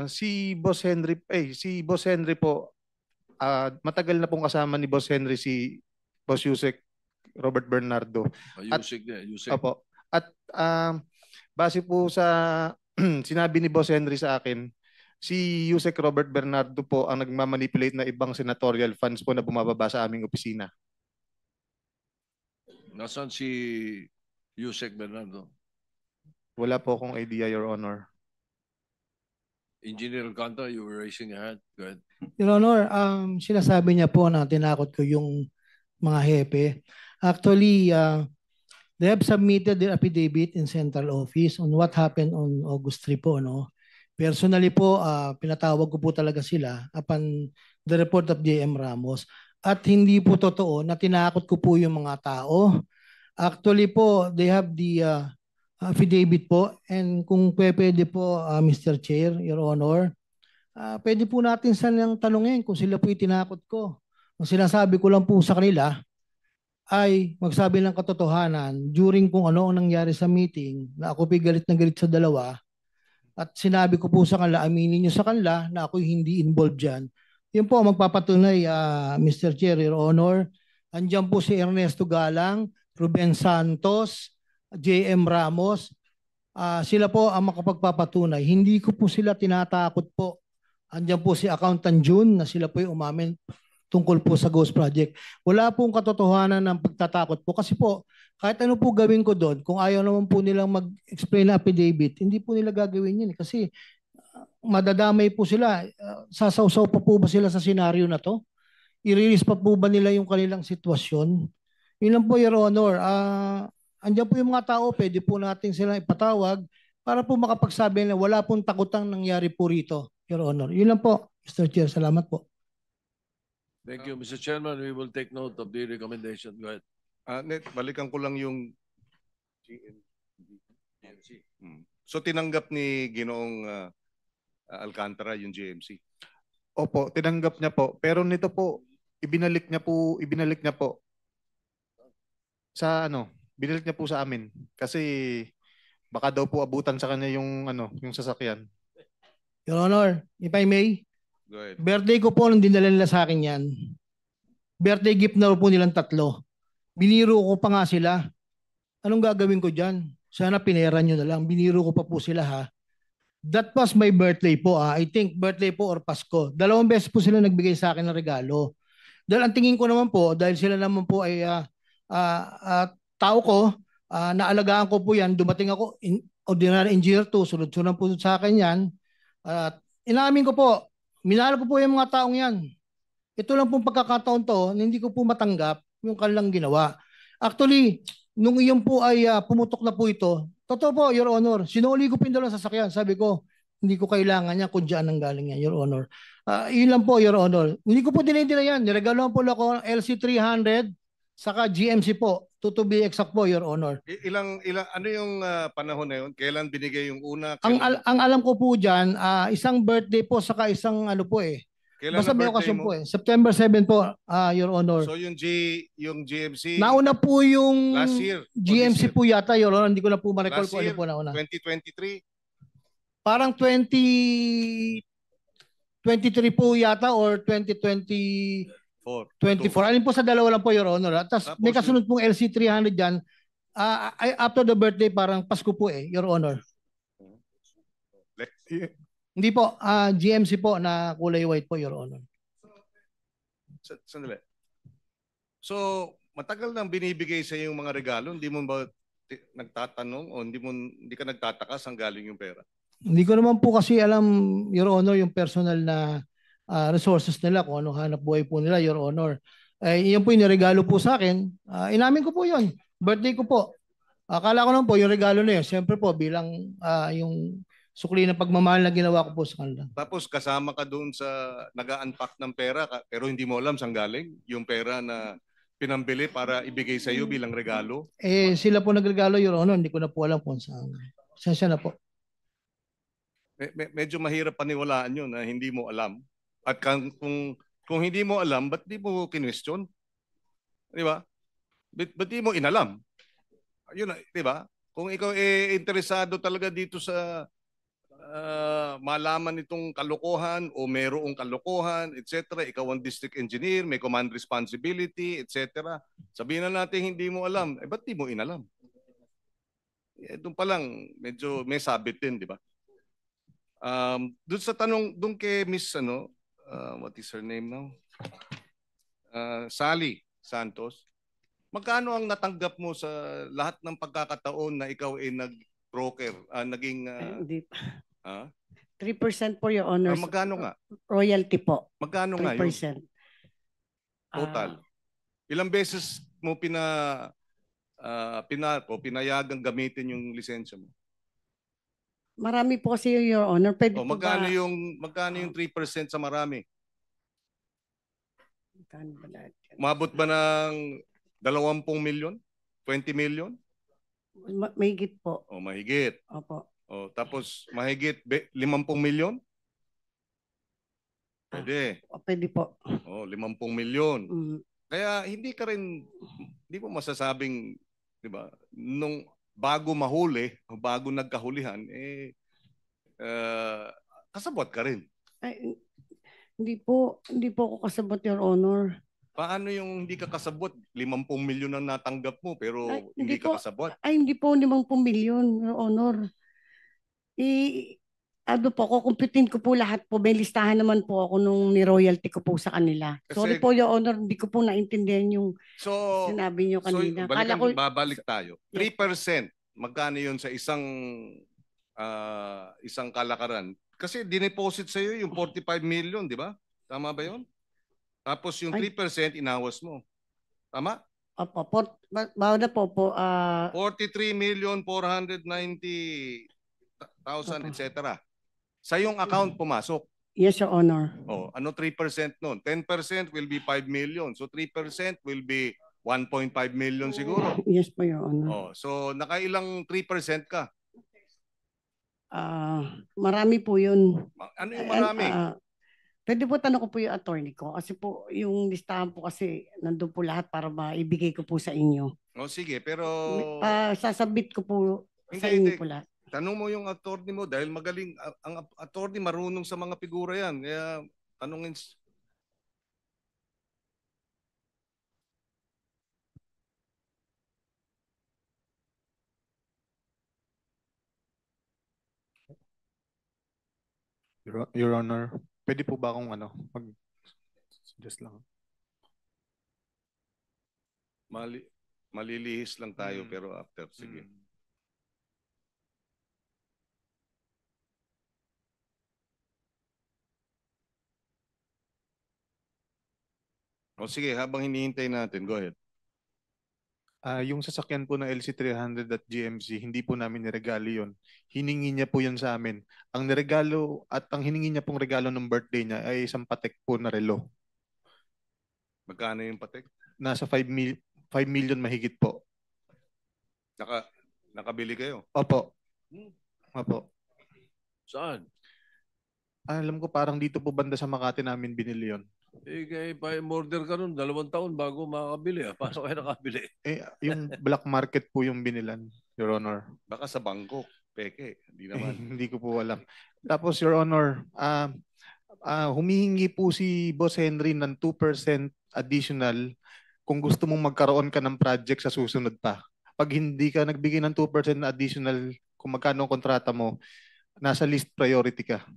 Si Boss Henry po, matagal na pong kasama ni Boss Henry si Boss Yusek Robert Bernardo. Yusek. Opo. At base po sa sinabi ni Boss Henry sa akin, si Yusek Robert Bernardo po ang nagmamanipulate na ibang senatorial funds po na bumababa sa aming opisina. Nasaan si Yusek Bernardo? Wala po akong idea, Your Honor. Engineer Alcantara, you were raising a hand. Go ahead. Your Honor, sinasabi niya po na tinakot ko yung mga hepe. Actually, they have submitted their affidavit in central office on what happened on August 3 po, no? Personally po, pinatawag ko po talaga sila upon the report of JM Ramos. At hindi po totoo na tinakot ko po yung mga tao. Actually po, they have the affidavit po. And kung pwede po, Mr. Chair, Your Honor, pwede po natin silang tanungin kung sila po tinakot ko. Ang sinasabi ko lang po sa kanila ay magsabi ng katotohanan during kung ano ang nangyari sa meeting na ako galit na galit sa dalawa. At sinabi ko po sa kanila, aminin nyo sa kanila na ako hindi involved dyan. Yun po magpapatunay, Mr. Chair, Your Honor. Andiyan po si Ernesto Galang, Ruben Santos, JM Ramos, sila po ang makapagpapatunay. Hindi ko po sila tinatakot po. Andiyan po si Accountant June na sila po yung umamin tungkol po sa Ghost Project. Wala pong katotohanan ng pagtatakot po kasi po kahit ano po gawin ko doon, kung ayaw naman po nilang mag-explain na affidavit, hindi po nila gagawin yun kasi madadamay po sila. Sasawsaw pa po ba sila sa senaryo na to? I-release pa po ba nila yung kanilang sitwasyon? Yun lang po, Your Honor. Andiyan po yung mga tao, pwede po natin silang ipatawag para po makapagsabi na wala pong takutang nangyari po rito, Your Honor. Yun lang po, Mr. Chair. Salamat po. Thank you, Mr. Chairman. We will take note of the recommendation. Go ahead. Net, balikan ko lang yung GMC. So tinanggap ni Ginoong Alcantara yung GMC. Opo, tinanggap niya po. Pero nito po, ibinalik niya po sa binalik niya po sa amin kasi baka daw po abutan sa kanya yung yung sasakyan. Your Honor, if I may, Go ahead. birthday ko po nung dinala nila sa akin yan. Birthday gift na po nilang 3. Biniro ko pa nga sila. Anong gagawin ko dyan? Sana pinera nyo na lang. Biniro ko pa po sila ha. That was my birthday po. I think birthday po or Pasko. 2 beses po sila nagbigay sa akin ng regalo. Dahil ang tingin ko naman po, dahil sila naman po ay tao ko, naalagaan ko po yan. Dumating ako, ordinary engineer 2, sunod-sunod po sa akin yan. Inamin ko po, minahal ko po yung mga taong yan. Ito lang pong pagkakataon to, hindi ko po matanggap yung kanilang ginawa. Actually, nung iyon po ay pumutok na po ito, totoo po, Your Honor, sinuli ko po yung dalawang sasakyan. Sabi ko, hindi ko kailangan niya kung diyan ang galing niya, Your Honor. Yun lang po, Your Honor. Hindi ko po dinidila yan. Niregaloan po ako LC300 saka GMC po. To be exact po, Your Honor. Ano yung panahon na yun? Kailan binigay yung una? Ang alam ko po dyan, isang birthday po saka isang Kailan basta na may birthday okasyon mo? po September 7 po, Your Honor. So yung GMC Nauna po yung last year, GMC po yata, Your Honor. Hindi ko na po ma-recall last kung ano year, po nauna. 2023? Parang 2023 po yata or 2024. 24. Alin po sa dalawa lang po, Your Honor. Tapos may kasunod pong LC300 dyan. After the birthday, parang Pasko po Your Honor. Hindi po, GMC po na kulay white po, Your Honor. Sandali. So, matagal nang binibigay sa yung mga regalo, hindi mo ba nagtatanong o hindi ka nagtataka saan galing yung pera? Hindi ko naman po kasi alam, Your Honor, yung personal na resources nila, kung ano hanap buhay po nila, Your Honor. Iyon po yung regalo po sa akin. Inamin ko po yun. Birthday ko po. Akala ko naman po yung regalo na yun. Siyempre po, bilang yung sukli ng pagmamahal na ginawa ko po sa kanila. Tapos kasama ka doon sa nag-unpack ng pera pero hindi mo alam saan galing yung pera na pinambili para ibigay sa iyo bilang regalo? Sila po nagregalo, Your Honor. Hindi ko na po alam kung saan. Sensya na po. Medyo mahirap paniwalaan yun na hindi mo alam. At kung hindi mo alam, ba't di mo kinwestiyon? Di ba? Ba't di mo inalam? Yun, di ba? Kung ikaw interesado talaga dito sa malaman itong kalokohan o mayroong kalokohan, etc. Ikaw ang district engineer, may command responsibility, etc. Sabihin na natin hindi mo alam. Ba't di mo inalam? Doon pa lang, medyo may sabit din, di ba? Doon sa tanong, doon kay Miss, what is her name now? Sally Santos. Magkano ang natanggap mo sa lahat ng pagkakataon na ikaw ay nag-broker, naging... Hindi. 3% po, Your Honor. Magkano nga? Royalty po. Magkano nga yun? 3%. Total. Ilang beses mo pinayagang gamitin yung lisensya mo? Marami po kasi, Your Honor. Pwede po magkano ba? yung 3% sa marami? Magkano ba lahat? Umabot ba ng 20 milyon? 20 milyon? Mahigit po. Mahigit. Opo. Tapos mahigit 50 milyon? Pwede. Pwede po. 50 milyon. Kaya hindi mo masasabing, di ba, nung bago mahuli, o bago nagkahulihan, kasabot ka rin. Hindi po ako kasabot, Your Honor. Paano yung hindi ka kasabot? 50 milyon ang natanggap mo pero Ay, hindi ka kasabot. Hindi po 50 milyon, Your Honor. Ano po, kukumpitin ko po lahat po. May listahan naman po ako nung ni-royalty ko po sa kanila. Sorry Kasi- po, Your Honor, hindi ko po naintindihan yung So, sinabi niyo kanina. Kala ko, babalik tayo. 3%, magkano yun sa isang isang kalakaran? Kasi dineposit sa iyo yung 45 million, di ba? Tama ba yun? Tapos yung 3% inawas mo. Tama? opo, bawal na po, 43,490,000, etc. Sa yung account pumasok. yes, Your Honor. Oh, ano 3% nun? 10% will be 5 million. So 3% will be 1.5 million siguro. Yes po, Your Honor. Oh, so nakailang 3% ka? Marami po yun. Ano yung marami? Pwede po tanong ko po yung attorney ko kasi po yung listahan po kasi nandun po lahat para maibigay ko po sa inyo. Oh, sige, pero Sasabit ko po sa Hindi, inyo po lahat. tanong mo yung attorney mo dahil magaling ang attorney marunong sa mga figura yan. Kaya tanungin Your Honor, pwede po ba akong suggest lang? malilihis lang tayo pero after sige. O sige, habang hinihintay natin, go ahead. Yung sasakyan po ng LC300 at GMC, hindi po namin niregalo yun. Hiningi niya po yun sa amin. Ang niregalo at ang hiningi niya pong regalo ng birthday niya ay isang Patek po na relo. Magkano yung Patek? Nasa 5 million mahigit po. Nakabili kayo? Opo. Opo. Saan? Alam ko parang dito po banda sa Makati namin binili yun. Kaya pa-order ka nun, 2 taon bago makakabili. Paano kayo nakabili? Yung black market po yung binilan, Your Honor. Baka sa Bangkok, peke. Hindi naman. Hindi ko po alam. Tapos, Your Honor, humihingi po si Boss Henry ng 2% additional kung gusto mong magkaroon ka ng project sa susunod pa. Pag hindi ka nagbigay ng 2% na additional kung magkano ang kontrata mo, nasa list priority ka.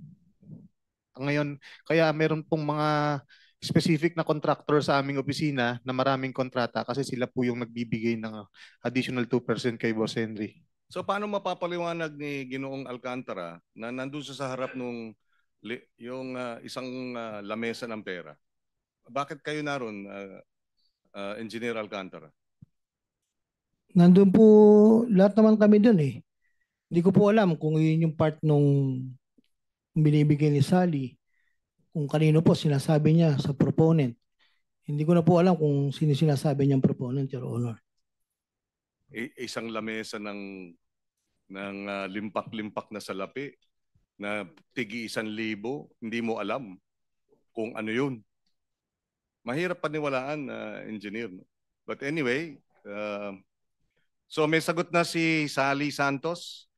Ngayon, kaya meron pong mga specific na contractor sa aming opisina na maraming kontrata kasi sila po yung nagbibigay ng additional 2% kay Boss Henry. So paano mapapaliwanag ni Ginoong Alcantara na nandun sa harap nung yung isang lamesa ng pera? Bakit kayo naroon, Engineer Alcantara? Nandun po, lahat naman kami dun eh. Hindi ko po alam kung yun yung part nung binibigay ni Sally. Kung kanino po sinasabi niya sa proponent. Hindi ko na po alam kung sino sinasabi niyang proponent, Your Honor. Isang lamesa ng limpak-limpak na salapi na tigi 1,000, hindi mo alam kung ano yun. Mahirap paniwalaan, engineer. But anyway, so may sagot na si Sally Santos?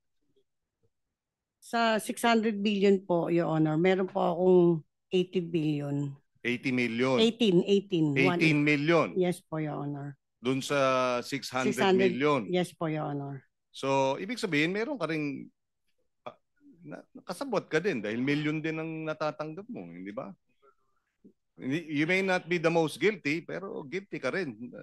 Sa 600 billion po, Your Honor, meron po akong 80 billion. 80 million? 18 million? Yes po, Your Honor. Doon sa 600 million? Yes po, Your Honor. So, ibig sabihin, meron ka rin nakasabot ka din dahil million din ang natatanggap mo, hindi ba? You may not be the most guilty, pero guilty ka rin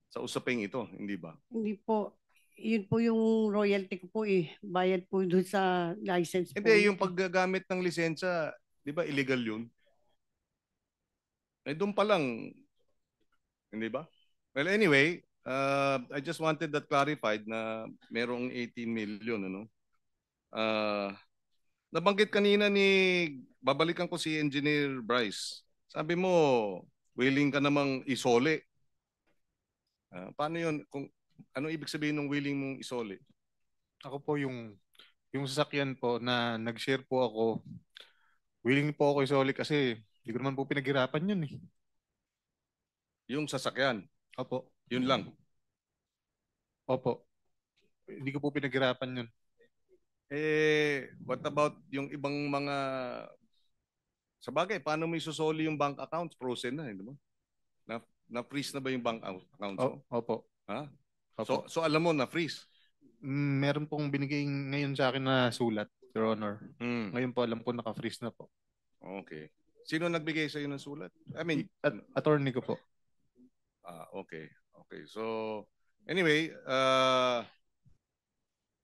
sa usaping ito, hindi ba? Hindi po. Yun po yung royalty ko po eh. Bayad po doon sa license po. Hindi, yung paggagamit ng lisensya, di ba illegal yun? Doon pa lang, hindi ba? Well, anyway, I just wanted that clarified na merong 18 million, ano? Nabanggit kanina babalikan ko si Engineer Bryce. Sabi mo, willing ka namang isole. Paano yun? Ano ibig sabihin ng willing mong isole? Ako po yung sasakyan po na nag-share po ako, willing po ako isole kasi hindi ko naman po pinaghirapan yun eh. Yung sasakyan? Opo. Yun lang? Opo. Hindi ko po pinaghirapan yun. What about yung ibang mga... Sa bagay, paano mo isusoli yung bank accounts? Frozen na, hindi mo? Na-freeze na ba yung bank accounts mo? Opo. Ha? Opo. So alam mo na-freeze? Meron pong binigay ngayon sa akin na sulat, Your Honor. Ngayon po alam ko naka-freeze na po. Okay. Sino nagbigay sa iyo ng sulat? I mean, attorney ko po. Okay. Okay. So anyway,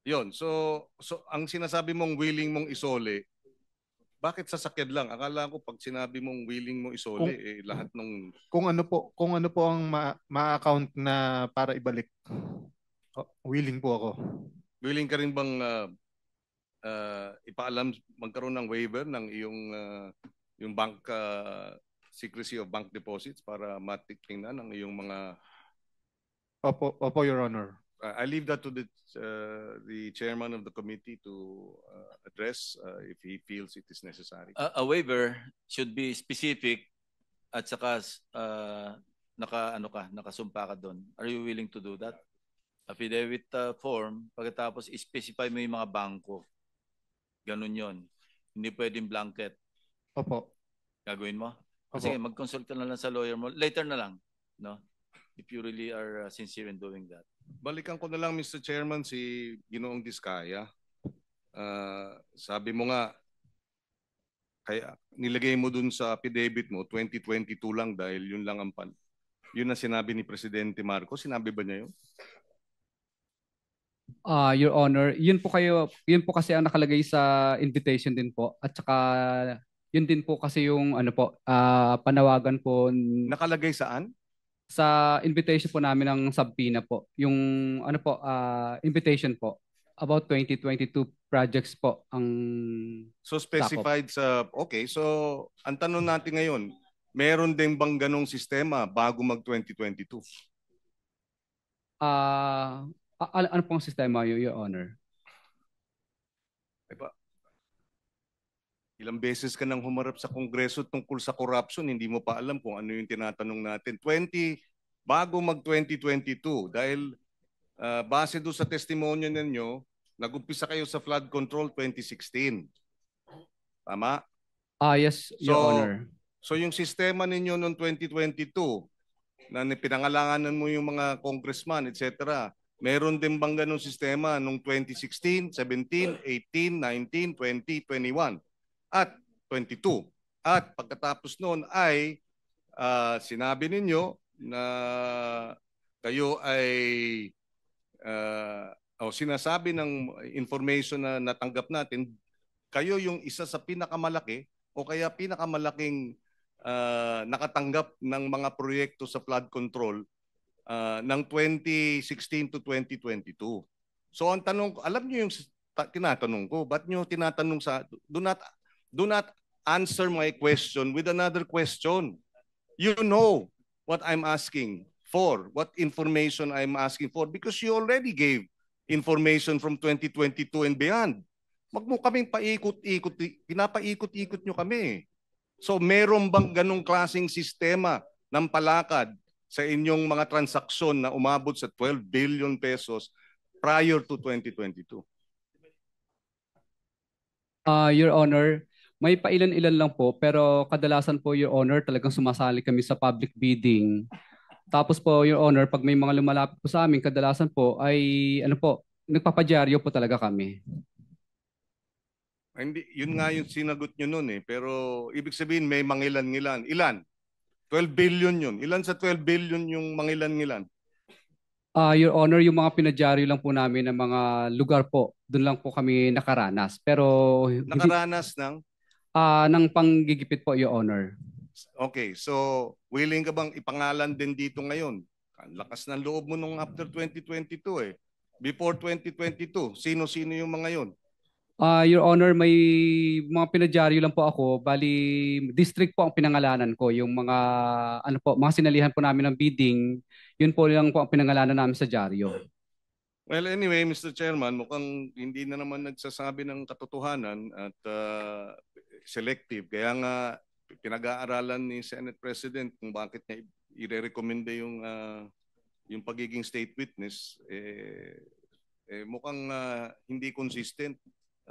yon. So ang sinasabi mong willing mong isole, bakit sasakyan lang? Akala ko pag sinabi mong willing mong isole, lahat ng kung ano po ang ma-account na para ibalik. Willing po ako. Willing ka rin bang ipaalam magkaroon ng waiver ng iyong yung bank secrecy of bank deposits para matiktingnan ang iyong mga Opo, Your Honor. I leave that to the chairman of the committee to address if he feels it is necessary. A waiver should be specific at saka nakasumpa ka doon. Are you willing to do that? Affidavit form, pagkatapos specify mo yung mga bangko. Ganun yon. Hindi pwedeng blanket. Opo. Gagawin mo? Opo. Sige, mag-consult ka na lang sa lawyer mo. Later na lang. No? If you really are sincere in doing that. Balikan ko na lang, Mr. Chairman, si Ginoong Diskaya. Sabi mo nga, kaya nilagay mo dun sa affidavit mo, 2022 lang dahil yun lang ang yun na sinabi ni Presidente Marcos. Sinabi ba niya yun? Your Honor, yun po kasi ang nakalagay sa invitation din po. At saka yun din po kasi yung panawagan po. Nakalagay saan? Sa invitation po namin ng subpoena po. Yung invitation po about 2022 projects po ang so specified sakop. Okay, so ang tanong natin ngayon, meron din bang ganong sistema bago mag 2022? Ano pong sistema, Your Honor? Diba? Ilang beses ka nang humarap sa Kongreso tungkol sa corruption, hindi mo pa alam kung ano yung tinatanong natin. Bago mag 2022, dahil base doon sa testimonyo ninyo, nag-umpisa kayo sa flood control 2016. Tama? Yes, Your Honor. So yung sistema ninyo noong 2022, na pinangalanganan mo yung mga congressman, etc., meron din bang ganong sistema noong 2016, 17, 18, 19, 20, 21 at 22? At pagkatapos noon ay sinabi ninyo na kayo ay sinasabi ng information na natanggap natin, kayo yung isa sa pinakamalaki o kaya pinakamalaking nakatanggap ng mga proyekto sa flood control ng 2016 to 2022. So ang tanong, alam niyo yung tinatanong ko, ba't niyo tinatanong do not answer my question with another question. You know what I'm asking for, what information I'm asking for, because you already gave information from 2022 and beyond. Wag mo kaming paikot-ikot, pinapaikot-ikot nyo kami. So meron bang ganong klaseng sistema ng palakad sa inyong mga transaksyon na umabot sa 12 billion pesos prior to 2022? Your Honor, may pailan-ilan lang po, pero kadalasan po, Your Honor, talagang sumasali kami sa public bidding. Tapos po, Your Honor, pag may mga lumalapit po sa amin, kadalasan po ay nagpapadyaryo po talaga kami. Hindi, yun nga yung sinagot nyo nun eh. Pero ibig sabihin may mangilan-ngilan. Ilan? 12 billion yun. Ilan sa 12 billion yung mangilan-ngilan? Your Honor, yung mga pinadyaryo lang po namin ng mga lugar po, doon lang po kami nakaranas. Pero nakaranas ng? Ng panggigipit po, Your Honor. Okay, so willing ka bang ipangalan din dito ngayon? Ang lakas ng loob mo nung after 2022 eh. Before 2022, sino-sino yung mga yun? Your Honor, may mga pinadyaryo lang po ako. Bali, district po ang pinangalanan ko. Yung mga mga sinalihan po namin ng bidding, yun po lang po ang pinangalanan namin sa dyaryo. Well, anyway, Mr. Chairman, mukhang hindi na naman nagsasabi ng katotohanan at selective. Kaya nga pinag-aaralan ni Senate President kung bakit niya i-recommenda yung pagiging state witness. Mukhang hindi consistent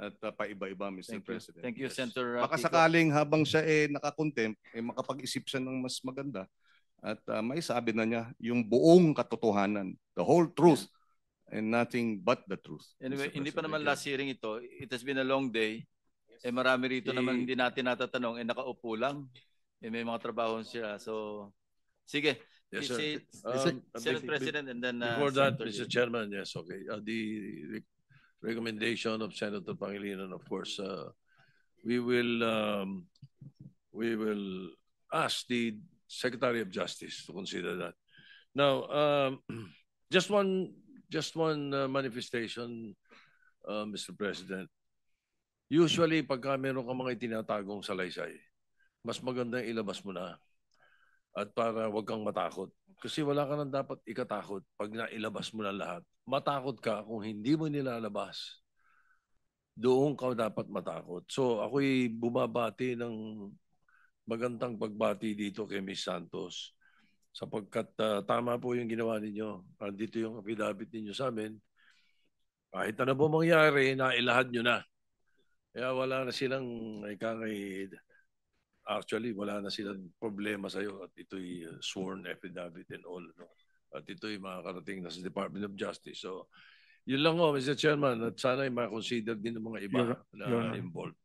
at paiba-iba, Mr. President. Thank you, Senator. Baka sakaling habang siya nakakontempt, makapag-isip siya ng mas maganda at may sabi na niya yung buong katotohanan, the whole truth and nothing but the truth. Anyway, Mr. hindi pa naman President. last hearing ito. It has been a long day. Marami rito naman hindi natin natatanong. Nakaupo lang. May mga trabaho siya. So, sige. Yes, sir. Senate President and then Before that, Senator Mr. Jay. Chairman, yes, okay. The recommendation of Senator Pangilinan, of course, we will ask the Secretary of Justice to consider that. Now, just one manifestation, Mr. President. Usually, pagka meron ka mga itinatagong salaysay, mas maganda ilabas mo na. At para wag kang matakot. Kasi wala ka nang dapat ikatakot pag nailabas mo na lahat. Matakot ka kung hindi mo nilalabas. Doon ka dapat matakot. So ako'y bumabati ng magandang pagbati dito kay Ms. Santos. Sapagkat tama po yung ginawa ninyo. Dito yung affidavit ninyo sa amin. Kahit ano po mangyari, nailahad nyo na. Kaya wala na silang actually, wala na silang problema sa'yo at ito'y sworn affidavit and all. No? At ito'y makakarating na sa Department of Justice. So, yun lang ho, Mr. Chairman, at sana ay ma-consider din ng mga iba na involved.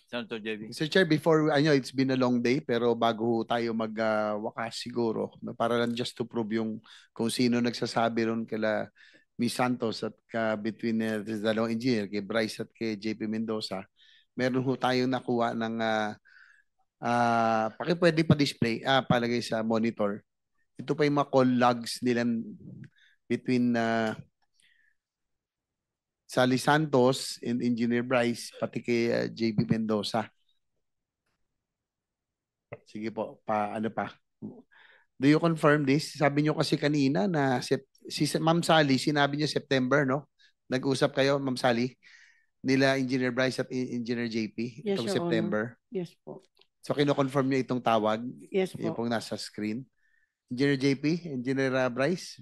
Senator JB. Mr. Chair, before, I know it's been a long day, pero bago tayo magwakas siguro, no, para lang just to prove yung kung sino nagsasabi ron kila Ms. Santos at between the dalawang engineer, kay Bryce at kay JP Mendoza, meron ho tayong nakuha ng pwede pa-display, palagay sa monitor. Ito pa yung mga call logs nila between Sally Santos and Engineer Bryce, pati kay JB Mendoza. Sige po, ano pa? Do you confirm this? Sabi nyo kasi kanina na si Ma'am Sally, sinabi niya September, no? Nag-usap kayo, Ma'am Sally? Nila Engineer Bryce at Engineer JP Yes, itong Your September. Honor. Yes po. So kino-confirm niyo itong tawag? Yes po. Yung pong nasa screen. Engineer JP, Engineer Bryce,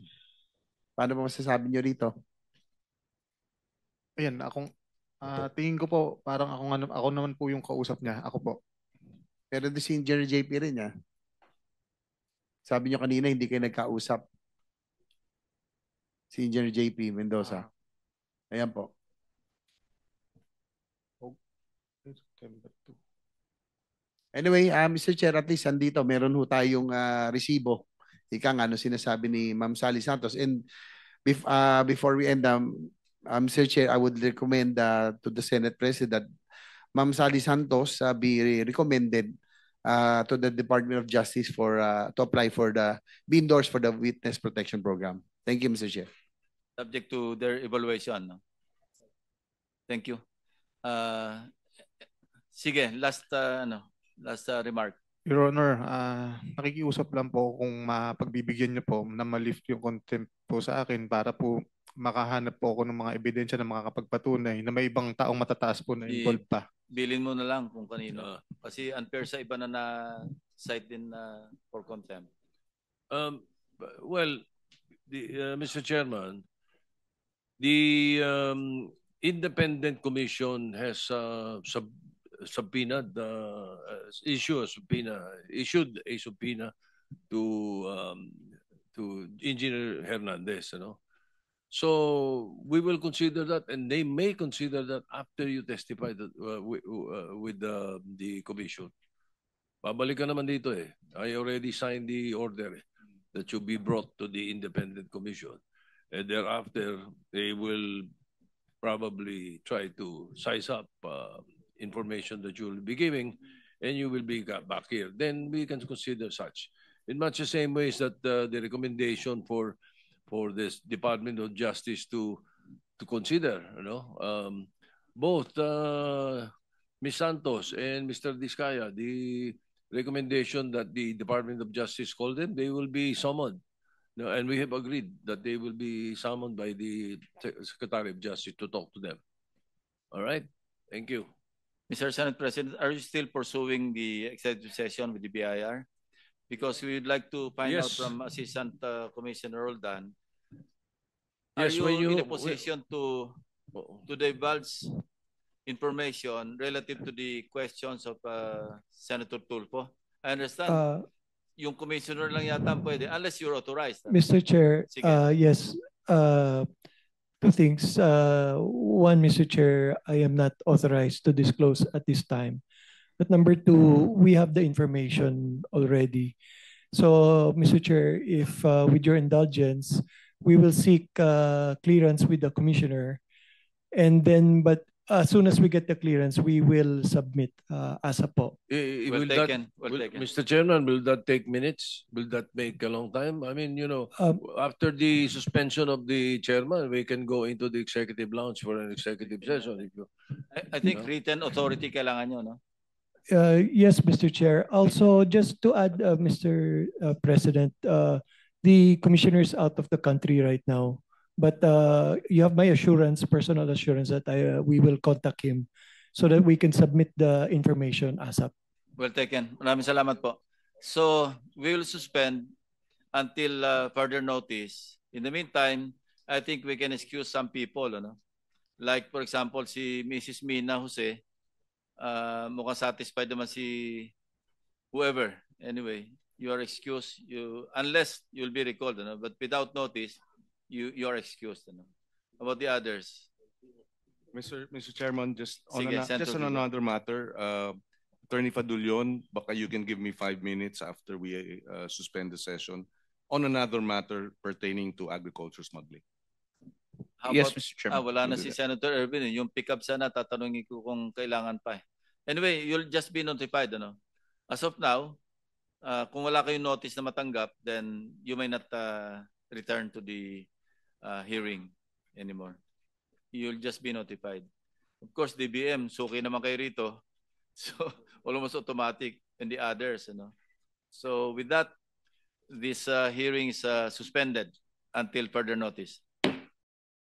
paano mo masasabi niyo rito? Ayan, tingin ko po, parang ako naman po yung kausap niya. Ako po. Pero di si Engineer JP rin niya. Sabi niyo kanina hindi kayo nagkausap. Si Engineer JP Mendoza. Ayan po. Anyway, Mr. Chair, at least andito, meron ho tayong resibo. Ika nga, ano sinasabi ni Ma'am Sally Santos. And before we end, Mr. Chair, I would recommend to the Senate President, Ma'am Sally Santos be recommended to the Department of Justice to apply be endorsed for the Witness Protection Program. Thank you, Mr. Chair. Subject to their evaluation. No? Thank you. Sige, last remark. Your Honor, nakikiusap lang po kung mapagbibigyan niyo po na ma-lift yung contempt po sa akin para po makahanap po ako ng mga ebidensya na makakapagpatunay na may ibang taong matataas po na involved pa. Bilin mo na lang kung kanino. Kasi unfair sa iba na cite din for contempt. Well, Mr. Chairman, the Independent Commission has issued a subpoena to Engineer Hernandez, you know. So we will consider that, and they may consider that after you testify that, with the commission. Babalik ka naman dito eh. I already signed the order that you be brought to the Independent Commission, and thereafter they will probably try to size up information that you will be giving, and you will be back here. Then we can consider such. In much the same ways that the recommendation for this Department of Justice to consider, you know, both Ms. Santos and Mr. Diskaya, the recommendation that the Department of Justice call them, they will be summoned. No, and we have agreed that they will be summoned by the Secretary of Justice to talk to them. All right? Thank you. Mr. Senate President, are you still pursuing the executive session with the BIR? Because we would like to find out from Assistant Commissioner Roldan, are you in a position to divulge information relative to the questions of Senator Tulfo? I understand yung commissioner lang yata ang pwede unless you're authorized. Mr. Chair, Sige. yes, two things. One, Mr. Chair, I am not authorized to disclose at this time. But number two, we have the information already. So, Mr. Chair, if with your indulgence, we will seek clearance with the commissioner, and then, but as soon as we get the clearance, we will submit ASAP po. Well taken. Well taken. Mr. Chairman, will that take minutes? Will that make a long time? I mean, you know, after the suspension of the chairman, we can go into the executive lounge for an executive session. If you, I think written authority kailangan nyo, no? Yes, Mr. Chair. Also, just to add, Mr. President, the commissioner is out of the country right now. But you have my assurance, personal assurance, that we will contact him so that we can submit the information ASAP. Well taken. Maraming salamat po. So, we will suspend until further notice. In the meantime, I think we can excuse some people, ano? Like, for example, si Mrs. Mina Jose, mukhang satisfied naman si whoever. Anyway, you are excused. Unless you'll be recalled, ano? But without notice, you are excused. Ano? About the others? Mr. Chairman, just on, Sige, just on another matter, Attorney Fadulion, baka you can give me 5 minutes after we suspend the session on another matter pertaining to agriculture smuggling. Yes, Mr. Chairman. Wala na si Senator Erwin. Yung pick-up sana, tatanungin ko kung kailangan pa. Anyway, you'll just be notified. Ano? As of now, kung wala kayong notice na matanggap, then you may not return to the hearing anymore. You'll just be notified. Of course, DBM, suki naman kayo rito. So, almost automatic, and the others. You know? So, with that, this hearing is suspended until further notice.